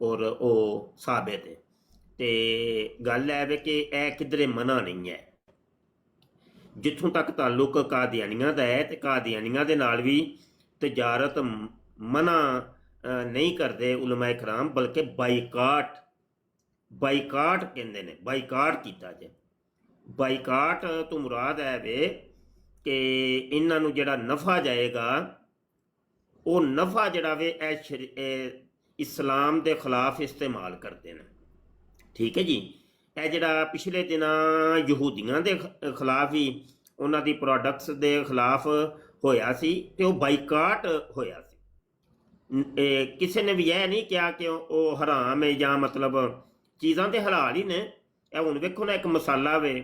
ਔਰ ਉਹ ਸਾਬਿਤ ਹੈ। ਤੇ ਗੱਲ ਹੈ ਵੇ ਕਿ ਇਹ ਕਿਧਰੇ ਮਨਾ ਨਹੀਂ ਹੈ। ਜਿੱਥੋਂ ਤੱਕ ਤਾਲੁਕ ਕਾਦੀਆਨੀਆਂ ਦਾ ਹੈ ਤੇ ਕਾਦੀਆਨੀਆਂ ਦੇ ਨਾਲ ਵੀ ਤਜਾਰਤ ਮਨਾ ਨਹੀਂ ਕਰਦੇ ਉਲਮਾ ਇਕਰਾਮ, ਬਲਕਿ ਬਾਈਕਾਟ ਕਹਿੰਦੇ ਨੇ, ਬਾਈਕਾਟ ਕੀਤਾ ਜਾਏ। ਬਾਈਕਾਟ ਤੋਂ ਮੁਰਾਦ ਹੈ ਵੇ ਕਿ ਇਹਨਾਂ ਨੂੰ ਜਿਹੜਾ ਨਫਾ ਜਾਏਗਾ ਉਹ ਨਫਾ ਜਿਹੜਾ ਵੇ ਇਹ ਇਸਲਾਮ ਦੇ ਖਿਲਾਫ ਇਸਤੇਮਾਲ ਕਰਦੇ ਨੇ। ਠੀਕ ਹੈ ਜੀ। ਇਹ ਜਿਹੜਾ ਪਿਛਲੇ ਦਿਨਾਂ ਯਹੂਦੀਆਂ ਦੇ ਖਿਲਾਫ ਹੀ ਉਹਨਾਂ ਦੀ ਪ੍ਰੋਡਕਟਸ ਦੇ ਖਿਲਾਫ ਹੋਇਆ ਸੀ ਤੇ ਉਹ ਬਾਈਕਾਟ ਹੋਇਆ ਸੀ। ਕਿਸੇ ਨੇ ਵੀ ਇਹ ਨਹੀਂ ਕਿਹਾ ਕਿ ਉਹ ਹਰਾਮ ਹੈ ਜਾਂ ਮਤਲਬ ਚੀਜ਼ਾਂ ਤੇ ਹਲਾਲ ਹੀ ਨੇ। ਇਹ ਹੁਣ ਵੇਖੋ ਨਾ, ਇੱਕ ਮਸਾਲਾ ਵੇ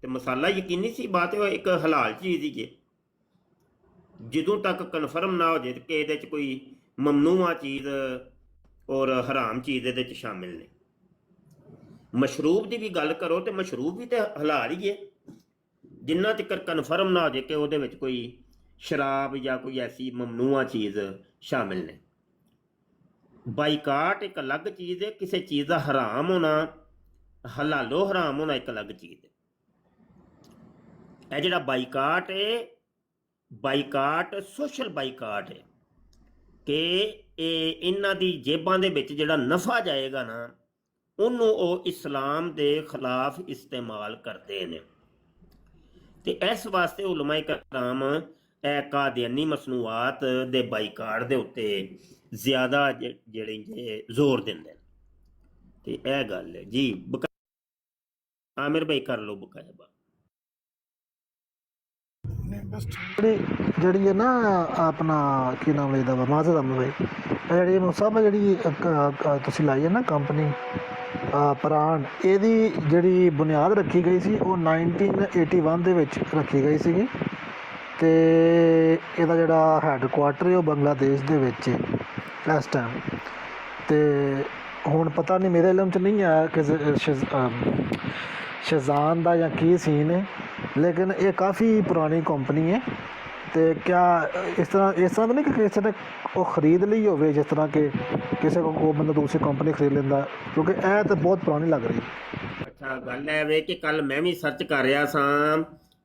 ਤੇ ਮਸਾਲਾ ਯਕੀਨੀ ਸੀ ਬਾਤ ਹੈ ਇੱਕ ਹਲਾਲ ਚੀਜ਼ ਹੀ ਹੈ। ਜਦੋਂ ਤੱਕ ਕਨਫਰਮ ਨਾ ਹੋ ਜਾਏ ਕਿ ਇਹਦੇ 'ਚ ਕੋਈ ਮਮਨੂਆ ਚੀਜ਼ ਔਰ ਹਰਾਮ ਚੀਜ਼ ਇਹਦੇ 'ਚ ਸ਼ਾਮਿਲ ਨੇ। ਮਸ਼ਰੂਬ ਦੀ ਵੀ ਗੱਲ ਕਰੋ ਤੇ ਮਸ਼ਰੂਬ ਵੀ ਤੇ ਹਲਾਲ ਹੀ ਹੈ, ਜਿੰਨਾ ਤੱਕ ਕਨਫਰਮ ਨਾ ਹੋ ਜਾਏ ਕਿ ਉਹਦੇ ਵਿੱਚ ਕੋਈ ਸ਼ਰਾਬ ਜਾਂ ਕੋਈ ਐਸੀ ਮਮਨੂਆ ਚੀਜ਼ ਸ਼ਾਮਿਲ ਨੇ। ਬਾਈਕਾਟ ਇੱਕ ਅਲੱਗ ਚੀਜ਼ ਹੈ, ਕਿਸੇ ਚੀਜ਼ ਦਾ ਹਰਾਮ ਹੋਣਾ, ਹਲਾਲੋ ਹਰਾਮ ਹੋਣਾ ਇੱਕ ਅਲੱਗ ਚੀਜ਼ ਹੈ। ਇਹ ਜਿਹੜਾ ਬਾਈਕਾਟ ਹੈ, ਬਾਈਕਾਟ ਸੋਸ਼ਲ ਬਾਈਕਾਟ ਹੈ ਕਿ ਇਹਨਾਂ ਦੀ ਜੇਬਾਂ ਦੇ ਵਿੱਚ ਜਿਹੜਾ ਨਫਾ ਜਾਏਗਾ ਨਾ, ਉਹਨੂੰ ਉਹ ਇਸਲਾਮ ਦੇ ਖਿਲਾਫ ਇਸਤੇਮਾਲ ਕਰਦੇ ਨੇ। ਤੇ ਇਸ ਵਾਸਤੇ ਉਲਮਾ ਇਕਰਾਮ ਇਹ ਕਾਦੀਆਨੀ ਮਸਨੂਆਤ ਦੇ ਬਾਈਕਾਟ ਦੇ ਉੱਤੇ ਜ਼ਿਆਦਾ ਜਿਹੜੇ ਜ਼ੋਰ ਦਿੰਦੇ ਨੇ। ਤੇ ਇਹ ਗੱਲ ਹੈ ਜੀ। ਆਮਿਰ ਭਾਈ ਕਰ ਲਓ ਬਕਾਇਆ ਬਾਤ। ਨਹੀਂ ਬਸ ਜਿਹੜੀ ਹੈ ਨਾ ਆਪਣਾ ਕੀ ਨਾਮ ਲੈਦਾ ਵਾ ਮਾਜ਼ਦ ਅਹਿਮਦ ਭਾਈ, ਇਹ ਜਿਹੜੀ ਮੁਸਬ ਜਿਹੜੀ ਤੁਸੀਂ ਲਾਈ ਹੈ ਨਾ ਕੰਪਨੀ ਪ੍ਰਾਣ, ਇਹਦੀ ਜਿਹੜੀ ਬੁਨਿਆਦ ਰੱਖੀ ਗਈ ਸੀ ਉਹ 1981 ਦੇ ਵਿੱਚ ਰੱਖੀ ਗਈ ਸੀਗੀ ਅਤੇ ਇਹਦਾ ਜਿਹੜਾ ਹੈੱਡਕੁਆਟਰ ਹੈ ਉਹ ਬੰਗਲਾਦੇਸ਼ ਦੇ ਵਿੱਚ ਹੈ ਇਸ ਟਾਈਮ। ਅਤੇ ਹੁਣ ਪਤਾ ਨਹੀਂ, ਮੇਰੇ ਇਲਮ 'ਚ ਨਹੀਂ ਆਇਆ ਕਿ ਸ਼ਜ਼ਾਨ ਦਾ ਜਾਂ ਕੀ ਸੀਨ ਹੈ, ਲੇਕਿਨ ਇਹ ਕਾफ़ी ਪੁਰਾਣੀ ਕੰਪਨੀ ਹੈ। ਅਤੇ ਕਿਆ ਇਸ ਤਰ੍ਹਾਂ ਤਾਂ ਨਹੀਂ ਕਿ ਕਿਸੇ ਨੇ ਉਹ ਖਰੀਦ ਲਈ ਹੋਵੇ, ਜਿਸ ਤਰ੍ਹਾਂ ਕਿ ਕਿਸੇ ਕੋਲ ਉਹ ਬੰਦਾ ਦੂਸਰੀ ਕੰਪਨੀ ਖਰੀਦ ਲੈਂਦਾ, ਕਿਉਂਕਿ ਇਹ ਤਾਂ ਬਹੁਤ ਪੁਰਾਣੀ ਲੱਗ ਰਹੀ। ਅੱਛਾ, ਗੱਲ ਇਹ ਵੇ ਕਿ ਕੱਲ ਮੈਂ ਵੀ ਸਰਚ ਕਰ ਰਿਹਾ ਸਾਂ,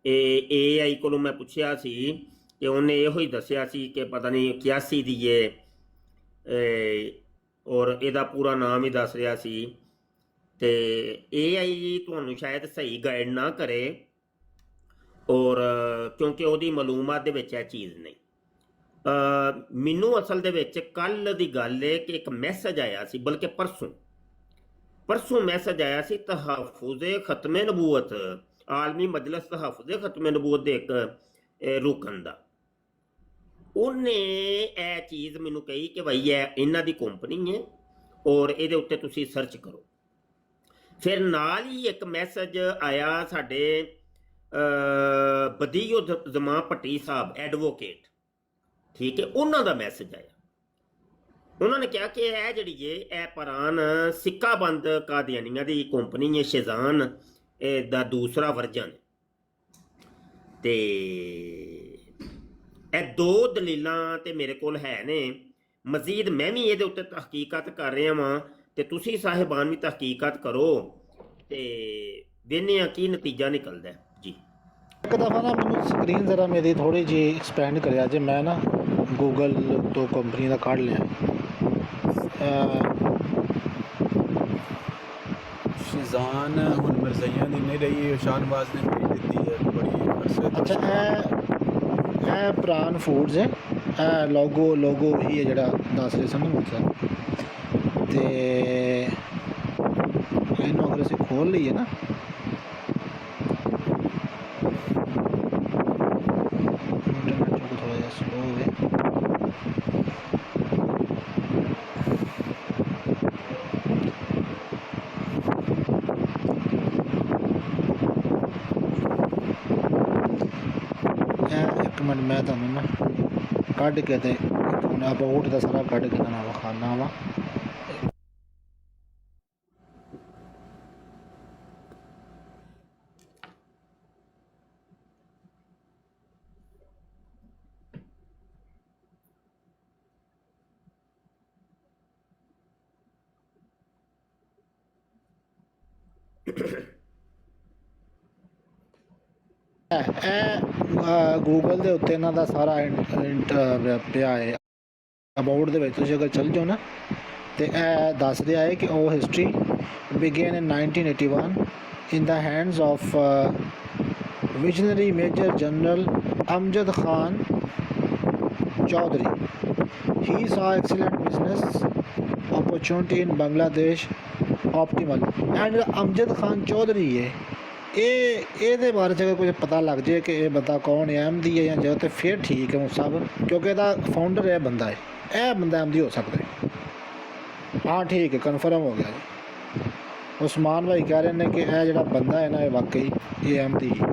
AI ਕੋਲੋਂ ਮੈਂ ਪੁੱਛਿਆ ਸੀ ਕਿ ਉਹਨੇ ਇਹੋ ਹੀ ਦੱਸਿਆ ਸੀ ਕਿ ਪਤਾ ਨਹੀਂ 81 ਦੀ ਹੈ, ਔਰ ਇਹਦਾ ਪੂਰਾ ਨਾਮ ਹੀ ਦੱਸ ਰਿਹਾ ਸੀ। ਅਤੇ AI ਤੁਹਾਨੂੰ ਸ਼ਾਇਦ ਸਹੀ ਗਾਈਡ ਨਾ ਕਰੇ, ਔਰ ਕਿਉਂਕਿ ਉਹਦੀ ਮਾਲੂਮਾਤ ਦੇ ਵਿੱਚ ਇਹ ਚੀਜ਼ ਨਹੀਂ। ਮੈਨੂੰ ਅਸਲ ਦੇ ਵਿੱਚ ਕੱਲ੍ਹ ਦੀ ਗੱਲ ਹੈ ਕਿ ਇੱਕ ਮੈਸੇਜ ਆਇਆ ਸੀ, ਬਲਕਿ ਪਰਸੋਂ ਮੈਸੇਜ ਆਇਆ ਸੀ ਤਹਫੁਜ਼ੇ ਖਤਮੇ ਨਬੂਵਤ, ਆਲਮੀ ਮਜਲਿਸ ਤਹਫੁਜ਼ੇ ਖਤਮੇ ਨਬੂਵਤ ਦੇ ਇੱਕ ਰੁਕਨ ਦਾ। ਉਹਨੇ ਇਹ ਚੀਜ਼ ਮੈਨੂੰ ਕਹੀ ਕਿ ਭਾਈ ਇਹ ਇਹਨਾਂ ਦੀ ਕੰਪਨੀ ਹੈ ਔਰ ਇਹਦੇ ਉੱਤੇ ਤੁਸੀਂ ਸਰਚ ਕਰੋ। ਫਿਰ ਨਾਲ ਹੀ ਇੱਕ ਮੈਸੇਜ ਆਇਆ ਸਾਡੇ ਬਦੀਉ ਜ਼ਮਾਂ ਭੱਟੀ ਸਾਹਿਬ ਐਡਵੋਕੇਟ, ਠੀਕ ਹੈ, ਉਹਨਾਂ ਦਾ ਮੈਸੇਜ ਆਇਆ। ਉਹਨਾਂ ਨੇ ਕਿਹਾ ਕਿ ਇਹ ਜਿਹੜੀ ਹੈ ਇਹ ਪ੍ਰਾਣ ਸਿੱਕਾ ਬੰਦ ਕਾਦੀਆਨੀਆਂ ਦੀ ਕੰਪਨੀ ਹੈ, ਸ਼ੇਜ਼ਾਨ ਦਾ ਦੂਸਰਾ ਵਰਜਨ। ਤੇ ਇਹ ਦੋ ਦਲੀਲਾਂ ਤੇ ਮੇਰੇ ਕੋਲ ਹੈ ਨੇ। ਮਜ਼ੀਦ ਮੈਂ ਵੀ ਇਹਦੇ ਉੱਤੇ ਤਹਿਕੀਕਾਤ ਕਰ ਰਿਹਾ ਵਾਂ ਤੇ ਤੁਸੀਂ ਸਾਹਿਬਾਨ ਵੀ ਤਹਿਕੀਕਾਤ ਕਰੋ ਤੇ ਵੇਖਦੇ ਹਾਂ ਕੀ ਨਤੀਜਾ ਨਿਕਲਦਾ ਜੀ। ਇੱਕ ਦਫਾ ਨਾ ਮੈਨੂੰ ਸਕਰੀਨ ਜ਼ਰਾ ਮੇਰੀ ਥੋੜੀ ਜਿਹੀ ਐਕਸਪੈਂਡ ਕਰਿਆ ਜੇ, ਮੈਂ ਨਾ ਗੂਗਲ ਤੋਂ ਕੰਪਨੀ ਦਾ ਕੱਢ ਲਿਆ ਸ਼ਜ਼ਾਨ ਹੁਣ ਮਿਰਜ਼ਈਆਂ ਦੀ ਨਹੀਂ ਰਹੀ, ਸ਼ਾਹਨਵਾਜ਼ ਨੇ ਭੇਜ ਦਿੱਤੀ ਹੈ ਬੜੀ ਅਰਸੇ ਤੋਂ। ਅੱਛਾ, ਇਹ ਪ੍ਰਾਨ ਫੂਡਸ ਹੈ, ਇਹ ਲੋਗੋ ਹੀ ਹੈ ਜਿਹੜਾ ਦੱਸ ਰਹੇ ਸਨ ਮਤਲਬ। ਅਤੇ ਇਹਨੂੰ ਅਗਰ ਅਸੀਂ ਖੋਲ੍ਹ ਲਈਏ ਨਾ, ਇੰਟਰਨੈਟ ਜੋ ਥੋੜ੍ਹਾ ਜਿਹਾ ਸਲੋ ਹੋਵੇ। ਇੱਕ ਮਿੰਟ ਮੈਂ ਤੁਹਾਨੂੰ ਨਾ ਕੱਢ ਕੇ ਤੇ ਅਬਾਊਟ ਦਾ ਸਾਰਾ ਕੱਢ ਕੇ ਨਾ ਵਿਖਾਉਣਾ ਵਾ। ਇਹ ਗੂਗਲ ਦੇ ਉੱਤੇ ਇਹਨਾਂ ਦਾ ਸਾਰਾ ਪਿਆ ਹੈ। ਅਬਾਊਟ ਦੇ ਵਿੱਚ ਤੁਸੀਂ ਅਗਰ ਚੱਲ ਜਾਓ ਨਾ ਤੇ ਇਹ ਦੱਸ ਰਿਹਾ ਹੈ ਕਿ ਉਹ history begin in 1981 in the hands of visionary Major General Amjad Khan Chaudhary. He saw excellent business opportunity in Bangladesh optimal. And Amjad Khan Chaudhary ਹੈ, ਇਹਦੇ ਬਾਰੇ 'ਚ ਅਗਰ ਕੁਝ ਪਤਾ ਲੱਗ ਜਾਏ ਕਿ ਇਹ ਬੰਦਾ ਕੌਣ ਹੈ, ਅਹਿਮਦੀ ਹੈ ਜਾਂ ਜੋ, ਤਾਂ ਫਿਰ ਠੀਕ ਹੈ ਸਭ, ਕਿਉਂਕਿ ਇਹਦਾ ਫਾਊਂਡਰ ਇਹ ਬੰਦਾ ਹੈ, ਇਹ ਬੰਦਾ ਅਹਿਮਦੀ ਹੋ ਸਕਦਾ ਹੈ। ਹਾਂ ਠੀਕ ਹੈ, ਕਨਫਰਮ ਹੋ ਗਿਆ ਜੀ। ਉਸਮਾਨ ਭਾਈ ਕਹਿ ਰਹੇ ਨੇ ਕਿ ਇਹ ਜਿਹੜਾ ਬੰਦਾ ਹੈ ਨਾ, ਇਹ ਵਾਕਈ ਇਹ ਅਹਿਮਦੀ ਹੈ।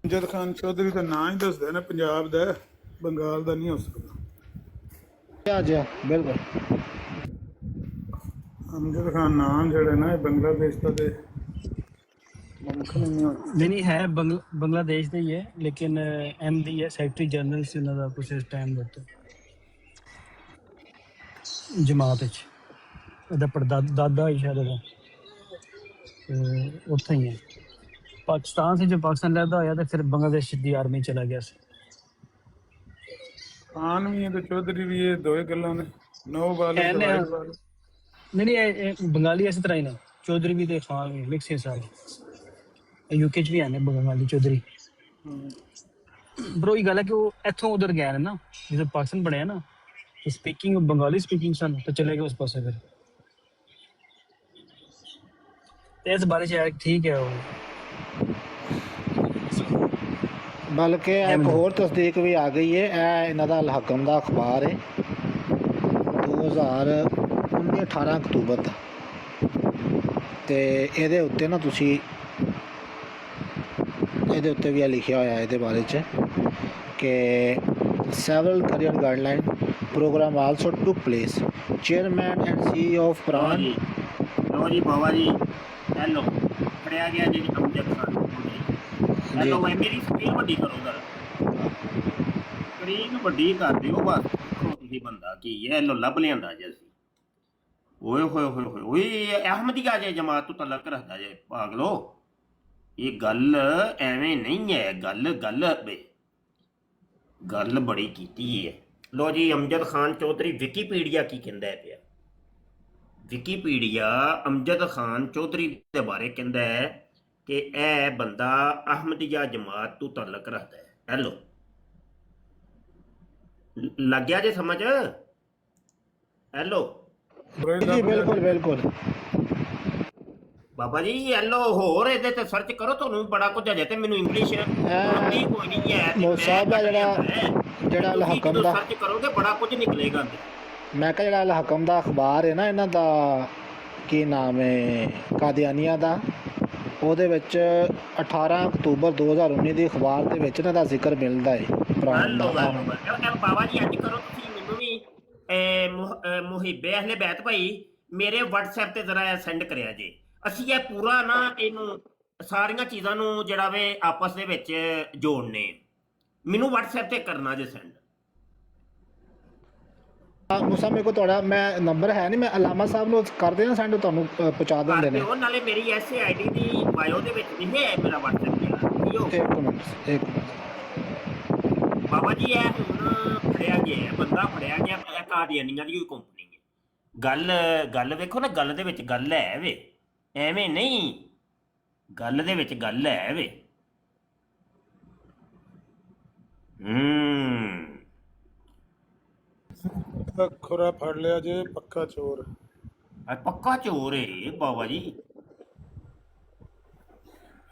ਅਮਜਦ ਖਾਨ ਚੌਧਰੀ ਦਾ ਨਾਂ ਹੀ ਦੱਸਦੇ ਨੇ ਪੰਜਾਬ ਦਾ, ਬੰਗਾਲ ਦਾ ਨਹੀਂ ਹੋ ਸਕਦਾ। ਅੱਜ ਬਿਲਕੁਲ ਅਮਜਦ ਖਾਨ ਨਾਮ ਜਿਹੜਾ ਨਾ ਇਹ ਬੰਗਲਾदेश ਦਾ ਤੇ ਮੁਮਕਿਨ ਨਹੀਂ ਹੋਣਾ। नहीं है बांग्लादेश का ही है, लेकिन MD है, सेक्रेटरी जनरल से उन्होंने कुछ इस टाइम होता जमात दादा ही शायद ਉਹਦਾ। ਤੇ ਉੱਥੇ ਹੀ है पाकिस्तान से, जो पाकिस्तान लहदा होया तो फिर बांग्लादेश की आर्मी चला गया ਸੀ। ਖਾਨ ਵੀ ਹੈ ਤੇ ਚੌਧਰੀ ਵੀ ਇਹ ਦੋਏ ਗੱਲਾਂ ਨੇ। ਨੋ ਵਾਲੇ नहीं नहीं बंगाली इस तरह ही ना, चौधरी भी ते खान भी मिक्स है सारे। यूके च भी है बंगाली चौधरी। पर वही गल है कि वो इथों उधर गए ना, जो पाकिस्तान बने ना, तो स्पीकिंग बंगाली स्पीकिंग सन तो चले गए उस पास। फिर इस बारे च ठीक है वो। ਬਲਕਿ ਇੱਕ ਹੋਰ ਤਸਦੀਕ ਵੀ ਆ ਗਈ ਹੈ। ਇਹ ਇਹਨਾਂ ਦਾ ਅਲ ਹਕਮ ਦਾ ਅਖਬਾਰ ਹੈ 2019 18 ਅਕਤੂਬਰ ਦਾ, ਤੇ ਇਹਦੇ ਉੱਤੇ ਨਾ ਤੁਸੀਂ ਇਹਦੇ ਉੱਤੇ ਵੀ ਇਹ ਲਿਖਿਆ ਹੋਇਆ ਇਹਦੇ ਬਾਰੇ 'ਚ ਕਿ several career guideline program also took place. Chairman and CEO of Pran ਲੋ ਜੀ ਬਾਬਾ ਜੀ ਹੈਲੋ ਫੜਿਆ ਗਿਆ ਜੀ ਅਮਜਦ ਖਾਨ ਹੈਲੋ ਮੈਂ ਮੇਰੀ ਸਕਰੀਨ ਵੱਡੀ ਕਰੋ ਜਰਾ, ਸਕਰੀਨ ਵੱਡੀ ਕਰ ਦਿਓ ਬਸ। ਤੁਸੀਂ ਬੰਦਾ ਕੀ ਹੈ ਲੋ ਲੱਭ ਲਿਆਂਦਾ ਜੇ ਅਸੀਂ। ਓਏ ਹੋਏ ਹੋਏ ਹੋਏ ਓਏ ਅਹਿਮਦੀਆ ਜੇ ਜਮਾਤ ਤੋਂ ਤਲਕ ਰੱਖਦਾ ਜੇ ਪਾਗਲੋ। ਇਹ ਗੱਲ ਐਵੇਂ ਨਹੀਂ ਹੈ, ਗੱਲ ਬੜੀ ਕੀਤੀ ਹੈ। ਲੋ ਜੀ ਅਮਜਦ ਖਾਨ ਚੌਧਰੀ ਵਿਕੀਪੀਡੀਆ ਕੀ ਕਹਿੰਦਾ ਪਿਆ। ਵਿਕੀਪੀਡੀਆ ਅਮਜਦ ਖਾਨ ਚੌਧਰੀ ਦੇ ਬਾਰੇ ਕਹਿੰਦਾ ਹੈ ਕਿ ਇਹ ਬੰਦਾ ਅਹਿਮਦੀਆ ਜਮਾਤ ਤੋਂ ਤਲਕ ਰੱਖਦਾ ਹੈ। ਹੈਲੋ ਲੱਗ ਗਿਆ ਜੇ ਸਮਝ? ਹੈਲੋ ਜੀ ਬਿਲਕੁਲ ਬਿਲਕੁਲ ਬਾਬਾ ਜੀ ਹੈਲੋ ਹੋਰ ਇਹਦੇ ਤੇ ਸਰਚ ਕਰੋ, ਤੁਹਾਨੂੰ ਬੜਾ ਕੁਝ ਅਜੇ ਤੇ ਮੈਨੂੰ ਇੰਗਲਿਸ਼ ਆਉਂਦੀ ਕੋਈ ਨਹੀਂ ਹੈ। ਸਾਹਿਬ ਦਾ ਜਿਹੜਾ ਅਲ ਹਕਮ ਦਾ ਸਰਚ ਕਰੋਗੇ ਬੜਾ ਕੁਝ ਨਿਕਲੇਗਾ। ਮੈਂ ਕਿਹਾ ਜਿਹੜਾ ਅਲ ਹਕਮ ਦਾ ਅਖਬਾਰ ਹੈ ਨਾ, ਇਹਨਾਂ ਦਾ ਕੀ ਨਾਮ ਹੈ ਕਾਦੀਆਨੀਆ ਦਾ, ਉਹਦੇ ਵਿੱਚ 18 ਅਕਤੂਬਰ 2019 ਦੀ ਅਖਬਾਰ ਦੇ ਵਿੱਚ ਇਹਨਾਂ ਦਾ ਜ਼ਿਕਰ ਮਿਲਦਾ ਹੈ ਪ੍ਰਾਣ ਦਾ। ਬਾਬਾ ਜੀ ਅੱਜ ਕਰੋ ਤੁਸੀਂ ਮੈਨੂੰ ਵੀ ਮੁਹਿੱਬੇ ਅਹਲੇ ਬੈਤ ਭਾਈ ਮੇਰੇ WhatsApp ਤੇ ਜ਼ਰਾ ਸੈਂਡ ਕਰਿਆ ਜੇ। ਅਸੀਂ ਇਹ ਪੂਰਾ ਨਾ ਇਹਨੂੰ ਸਾਰੀਆਂ ਚੀਜ਼ਾਂ ਨੂੰ ਜਿਹੜਾ ਵੇ ਆਪਸ ਦੇ ਵਿੱਚ ਜੋੜਨੇ। ਮੈਨੂੰ WhatsApp ਤੇ ਕਰਨਾ ਜੇ ਸੈਂਡ। ਮੁਸਾ ਮੇਰੇ ਕੋਲ ਤੁਹਾਡਾ ਮੈਂ ਨੰਬਰ ਹੈ ਨਹੀਂ, ਮੈਂ ਅਲਾਮਾ ਸਾਹਿਬ ਨੂੰ ਕਰ ਦੇਣਾ ਸੈਂਡ, ਤੁਹਾਨੂੰ ਪਹੁੰਚਾ ਦਿੰਦੇ ਨੇ। ਨਾਲੇ ਮੇਰੀ ਐਸੇ ਆਈਡੀ ਦੀ ਬਾਇਓ ਦੇ ਵਿੱਚ ਨਹੀਂ ਹੈ ਮੇਰਾ WhatsApp ਤੇ। ਇੱਕ ਮਿੰਟ ਬਾਬਾ ਜੀ ਇਹ ਹੁਣ ਫੜਿਆ ਗਿਆ ਬੰਦਾ, ਫੜਿਆ ਗਿਆ ਕਾਦੀਆਨੀਆਂ ਦੀ ਕੰਪਨੀ ਹੈ। ਗੱਲ ਵੇਖੋ ਨਾ, ਗੱਲ ਦੇ ਵਿੱਚ ਗੱਲ ਹੈ ਵੇ, ਐਵੇਂ ਨਹੀਂ, ਗੱਲ ਦੇ ਵਿੱਚ ਗੱਲ ਹੈ ਵੇ। ਖੁਰਾ ਫੜ ਲਿਆ ਜੇ, ਪੱਕਾ ਚੋਰ। ਪੱਕਾ ਚੋਰ ਏ ਬਾਬਾ ਜੀ,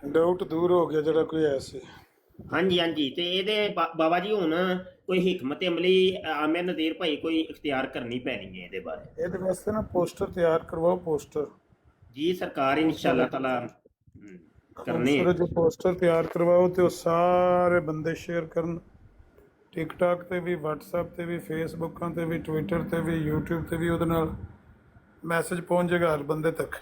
ਡਾਊਟ ਦੂਰ ਹੋ ਗਿਆ ਜਿਹੜਾ ਕੋਈ ਐਸੀ। ਹਾਂਜੀ ਹਾਂਜੀ। ਤੇ ਇਹਦੇ ਬਾਬਾ ਜੀ ਹੁਣ ਕੋਈ ਹਿਕਮਤ ਅਮਲੀ ਆਮਿਰ ਨਜ਼ੀਰ ਭਾਈ ਕੋਈ ਇਖਤਿਆਰ ਕਰਨੀ ਪੈਣੀ ਹੈ ਇਹਦੇ ਬਾਰੇ। ਇਹਦੇ ਵਾਸਤੇ ਨਾ ਪੋਸਟਰ ਤਿਆਰ ਕਰਵਾਓ, ਪੋਸਟਰ ਜੀ ਸਰਕਾਰ ਇਨਸ਼ਾਅੱਲਾ ਤਾਲਾ ਕਰਨੀ ਹੈ। ਜੋ ਪੋਸਟਰ ਤਿਆਰ ਕਰਵਾਓ ਤੇ ਉਹ ਸਾਰੇ ਬੰਦੇ ਸ਼ੇਅਰ ਕਰਨ, ਟਿਕਟੌਕ ਤੇ ਵੀ, WhatsApp ਤੇ ਵੀ, ਫੇਸਬੁੱਕਾਂ ਤੇ ਵੀ, ਟਵਿੱਟਰ ਤੇ ਵੀ, YouTube ਤੇ ਵੀ। ਉਹਦੇ ਨਾਲ ਮੈਸੇਜ ਪਹੁੰਚ ਜਾਏਗਾ ਹਰ ਬੰਦੇ ਤੱਕ।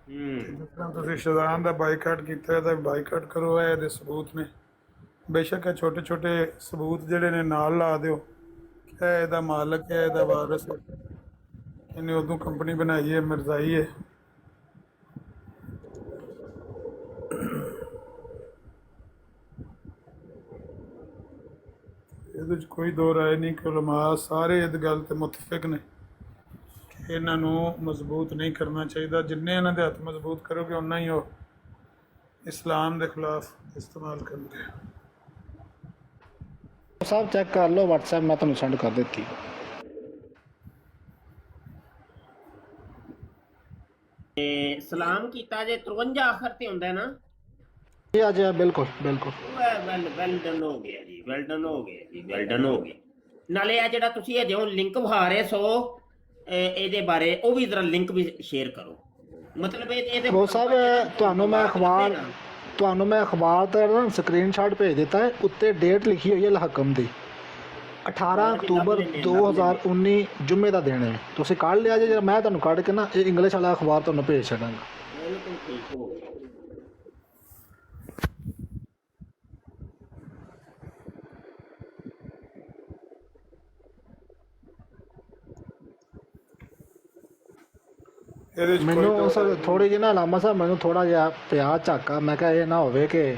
ਜਿਸ ਤਰ੍ਹਾਂ ਤੁਸੀਂ ਸ਼ਜ਼ਾਨ ਦਾ ਬਾਈਕਾਟ ਕੀਤਾ, ਇਹਦਾ ਬਾਈਕਾਟ ਕਰੋ। ਇਹਦੇ ਸਬੂਤ ਨੇ, ਬੇਸ਼ੱਕ ਛੋਟੇ ਛੋਟੇ ਸਬੂਤ ਜਿਹੜੇ ਨੇ ਨਾਲ ਲਾ ਦਿਓ ਕਿ ਇਹਦਾ ਮਾਲਕ ਹੈ, ਇਹਦਾ ਵਾਰਿਸ ਹੈ, ਇਹਨੇ ਉਦੋਂ ਕੰਪਨੀ ਬਣਾਈ ਹੈ, ਮਿਰਜ਼ਾਈ ਹੈ। ਇਹਦੇ 'ਚ ਕੋਈ ਦੋ ਰਾਏ ਨਹੀਂ ਕਿ ਉਲਮਾ ਸਾਰੇ ਇਸ ਗੱਲ ਤੇ ਮੁਤਫਿਕ ਨੇ ਕਿ ਇਹਨਾਂ ਨੂੰ ਮਜ਼ਬੂਤ ਨਹੀਂ ਕਰਨਾ ਚਾਹੀਦਾ। ਜਿੰਨੇ ਇਹਨਾਂ ਦੇ ਹੱਥ ਮਜ਼ਬੂਤ ਕਰੋਗੇ ਉਨਾ ਹੀ ਉਹ ਇਸਲਾਮ ਦੇ ਖਿਲਾਫ ਇਸਤੇਮਾਲ ਕਰਨਗੇ। ਸਾਹਿਬ ਚੈੱਕ ਕਰ ਲਓ WhatsApp, ਮੈਂ ਤੁਹਾਨੂੰ ਸੈਂਡ ਕਰ ਦਿੱਤੀ। ਸਲਾਮ ਕੀਤਾ ਜੇ 53 ਆਖਰ ਤੇ ਹੁੰਦਾ ਨਾ ਜੀ। ਅੱਜ ਬਿਲਕੁਲ ਬਿਲਕੁਲ ਵੈਲ ਡਨ ਹੋ ਗਿਆ ਜੀ, ਵੈਲ ਡਨ ਹੋ ਗਿਆ ਜੀ, ਵੈਲ ਡਨ ਹੋ ਗਿਆ। ਨਾਲੇ ਆ ਜਿਹੜਾ ਤੁਸੀਂ ਇਹ ਜਿਉਂ ਲਿੰਕ ਵਿਖਾ ਰਹੇ ਸੋ ਇਹਦੇ ਬਾਰੇ ਉਹ ਵੀ ਜ਼ਰਾ ਲਿੰਕ ਵੀ ਸ਼ੇਅਰ ਕਰੋ। ਮਤਲਬ ਇਹਦੇ ਉਹ ਸਾਹਿਬ ਤੁਹਾਨੂੰ ਮੈਂ ਅਖਬਾਰ ਤੁਹਾਨੂੰ ਮੈਂ ਅਖਬਾਰ ਦਾ ਨਾ ਸਕਰੀਨਸ਼ਾਟ ਭੇਜ ਦਿੱਤਾ ਹੈ, ਉੱਤੇ ਡੇਟ ਲਿਖੀ ਹੋਈ ਹੈ ਅਲ ਹਕਮ ਦੀ 18 ਅਕਤੂਬਰ 2019 ਜੁਮੇ ਦਾ ਦਿਨ ਹੈ। ਤੁਸੀਂ ਕੱਢ ਲਿਆ ਜੇ, ਮੈਂ ਤੁਹਾਨੂੰ ਕੱਢ ਕੇ ਨਾ ਇਹ ਇੰਗਲਿਸ਼ ਵਾਲਾ ਅਖਬਾਰ ਤੁਹਾਨੂੰ ਭੇਜ ਛੱਡਾਂਗਾ। ਬਿਲਕੁਲ ਠੀਕ ਹੋ ਗਿਆ। ਇਹਦੇ 'ਚ ਕੋਈ ਮੈਨੂੰ ਸਰ ਥੋੜੀ ਜਿਹੀ ਨਾ ਲਾਮਾ ਸਾਹਿਬ ਮੈਨੂੰ ਥੋੜਾ ਜਿਹਾ ਪਿਆ ਝਾਕਾ, ਮੈਂ ਕਿਹਾ ਇਹ ਨਾ ਹੋਵੇ ਕਿ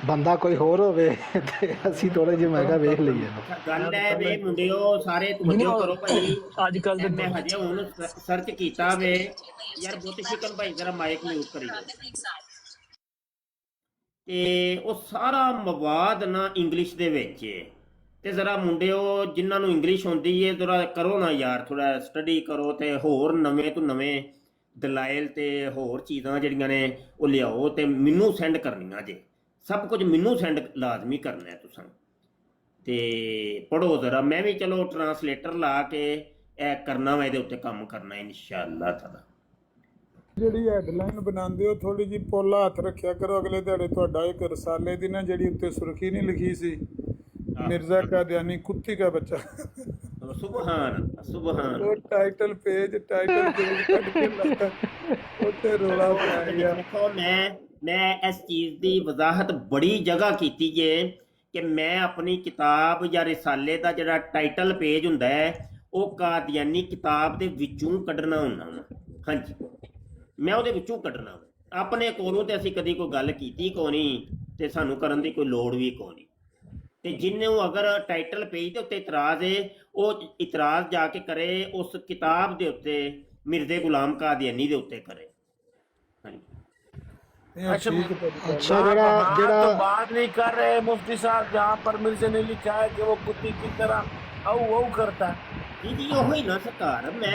ਬੰਦਾ ਕੋਈ ਹੋਰ ਹੋਵੇ ਤੇ ਅਸੀਂ ਥੋੜੇ ਜਿਹੇ ਮੈਂ ਕਿਹਾ ਵੇਖ ਲਈਏ। ਗੱਲ ਹੈ ਵੇ ਮੁੰਡਿਓ ਸਾਰੇ ਤਵੱਜੋ ਕਰੋ ਭਾਈ। ਅੱਜ ਕੱਲ ਦੇ ਮੈਂ ਹਜੇ ਹੁਣ ਸਰਚ ਕੀਤਾ ਵੇ ਯਾਰ ਬੁੱਤ ਸ਼ਿਕਨ ਭਾਈ ਜਰਾ ਮਾਈਕ ਮਿਊਟ ਕਰੀ ਤੇ ਉਹ ਸਾਰਾ ਮਵਾਦ ਨਾ ਇੰਗਲਿਸ਼ ਦੇ ਵਿੱਚ ਹੈ ਤੇ ਜ਼ਰਾ ਮੁੰਡਿਓ ਜਿਨ੍ਹਾਂ ਨੂੰ ਇੰਗਲਿਸ਼ ਆਉਂਦੀ ਹੈ ਜ਼ਰਾ ਕਰੋ ਨਾ ਯਾਰ, ਥੋੜਾ ਸਟੱਡੀ ਕਰੋ ਤੇ ਹੋਰ ਨਵੇਂ ਤੋਂ ਨਵੇਂ ਦਲਾਇਲ ਤੇ ਹੋਰ ਚੀਜ਼ਾਂ ਜਿਹੜੀਆਂ ਨੇ ਉਹ ਲਿਆਓ ਤੇ ਮੈਨੂੰ ਸੈਂਡ ਕਰਨੀਆਂ ਜੇ। ਸਭ ਕੁਝ ਮੈਨੂੰ ਸੈਂਡ ਲਾਜ਼ਮੀ ਕਰਨਾ ਹੈ ਤੁਸੀਂ ਤੇ ਪੜ੍ਹੋ ਜ਼ਰਾ। ਮੈਂ ਵੀ ਚਲੋ ਟਰਾਂਸਲੇਟਰ ਲਾ ਕੇ ਇਹ ਕਰਨਾ ਵਾ, ਇਹਦੇ ਉੱਤੇ ਕੰਮ ਕਰਨਾ ਇਨਸ਼ਾਅੱਲਾ ਤਾਲਾ। ਜਿਹੜੀ ਹੈਡਲਾਈਨ ਬਣਾਉਂਦੇ ਹੋ ਥੋੜੀ ਜਿਹੀ ਪੋਲਾ ਹੱਥ ਰੱਖਿਆ ਕਰੋ। ਅਗਲੇ ਦਿਹਾੜੇ ਤੁਹਾਡਾ ਇੱਕ ਰਸਾਲੇ ਦੀ ਨਾ ਜਿਹੜੀ ਉੱਤੇ ਸੁਰਖੀ ਨਹੀਂ ਲਿਖੀ ਸੀ, ਮਿਰਜ਼ਾ ਕਾਦੀਆਨੀ ਕੁੱਤੀ ਦਾ ਬੱਚਾ, ਸੁਭਾਨ ਸੁਭਾਨ, ਉਹ ਟਾਈਟਲ ਪੇਜ ਕੱਢ ਕੇ ਲਾਇਆ, ਉੱਤੇ ਰੋਲਾ ਪਾਇਆ ਗਿਆ। ਦੇਖੋ ਮੈਂ ਇਸ ਚੀਜ਼ ਦੀ ਵਜ਼ਾਹਤ ਬੜੀ ਜਗ੍ਹਾ ਕੀਤੀ ਜੇ ਕਿ ਮੈਂ ਆਪਣੀ ਕਿਤਾਬ ਜਾਂ ਰਿਸਾਲੇ ਦਾ ਜਿਹੜਾ ਟਾਈਟਲ ਪੇਜ ਹੁੰਦਾ ਹੈ ਉਹ ਕਾਦੀਆਨੀ ਕਿਤਾਬ ਦੇ ਵਿੱਚੋਂ ਕੱਢਣਾ ਹੁੰਦਾ ਵਾ। ਹਾਂਜੀ, ਮੈਂ ਉਹਦੇ ਵਿੱਚੋਂ ਕੱਢਣਾ ਵਾ। ਆਪਣੇ ਕੋਲੋਂ ਤੇ ਅਸੀਂ ਕਦੀ ਕੋਈ ਗੱਲ ਕੀਤੀ ਕੋ ਨਹੀਂ ਤੇ ਸਾਨੂੰ ਕਰਨ ਦੀ ਕੋਈ ਲੋੜ ਵੀ ਕੋ ਨਹੀਂ। ਤੇ ਜਿਹਨੂੰ ਅਗਰ ਟਾਈਟਲ ਪੇਜ ਦੇ ਉੱਤੇ ਇਤਰਾਜ਼ ਹੈ ਉਹ ਇਤਰਾਜ਼ ਜਾ ਕੇ ਕਰੇ ਉਸ ਕਿਤਾਬ ਦੇ ਉੱਤੇ, ਮਿਰਜ਼ੇ ਗੁਲਾਮ ਕਾਦੀਆਨੀ ਦੇ ਉੱਤੇ ਕਰੇ। ਹਾਂਜੀ अच्छा ਜਿਹੜਾ बात नहीं कर रहे मुफ्ती साहब, जहाँ पर मिर्जे ने लिखा है कि वो कुत्ती की तरह औ करता है। जी ਉਹੀ ਨਾ ਸਰਕਾਰ ਮੈਂ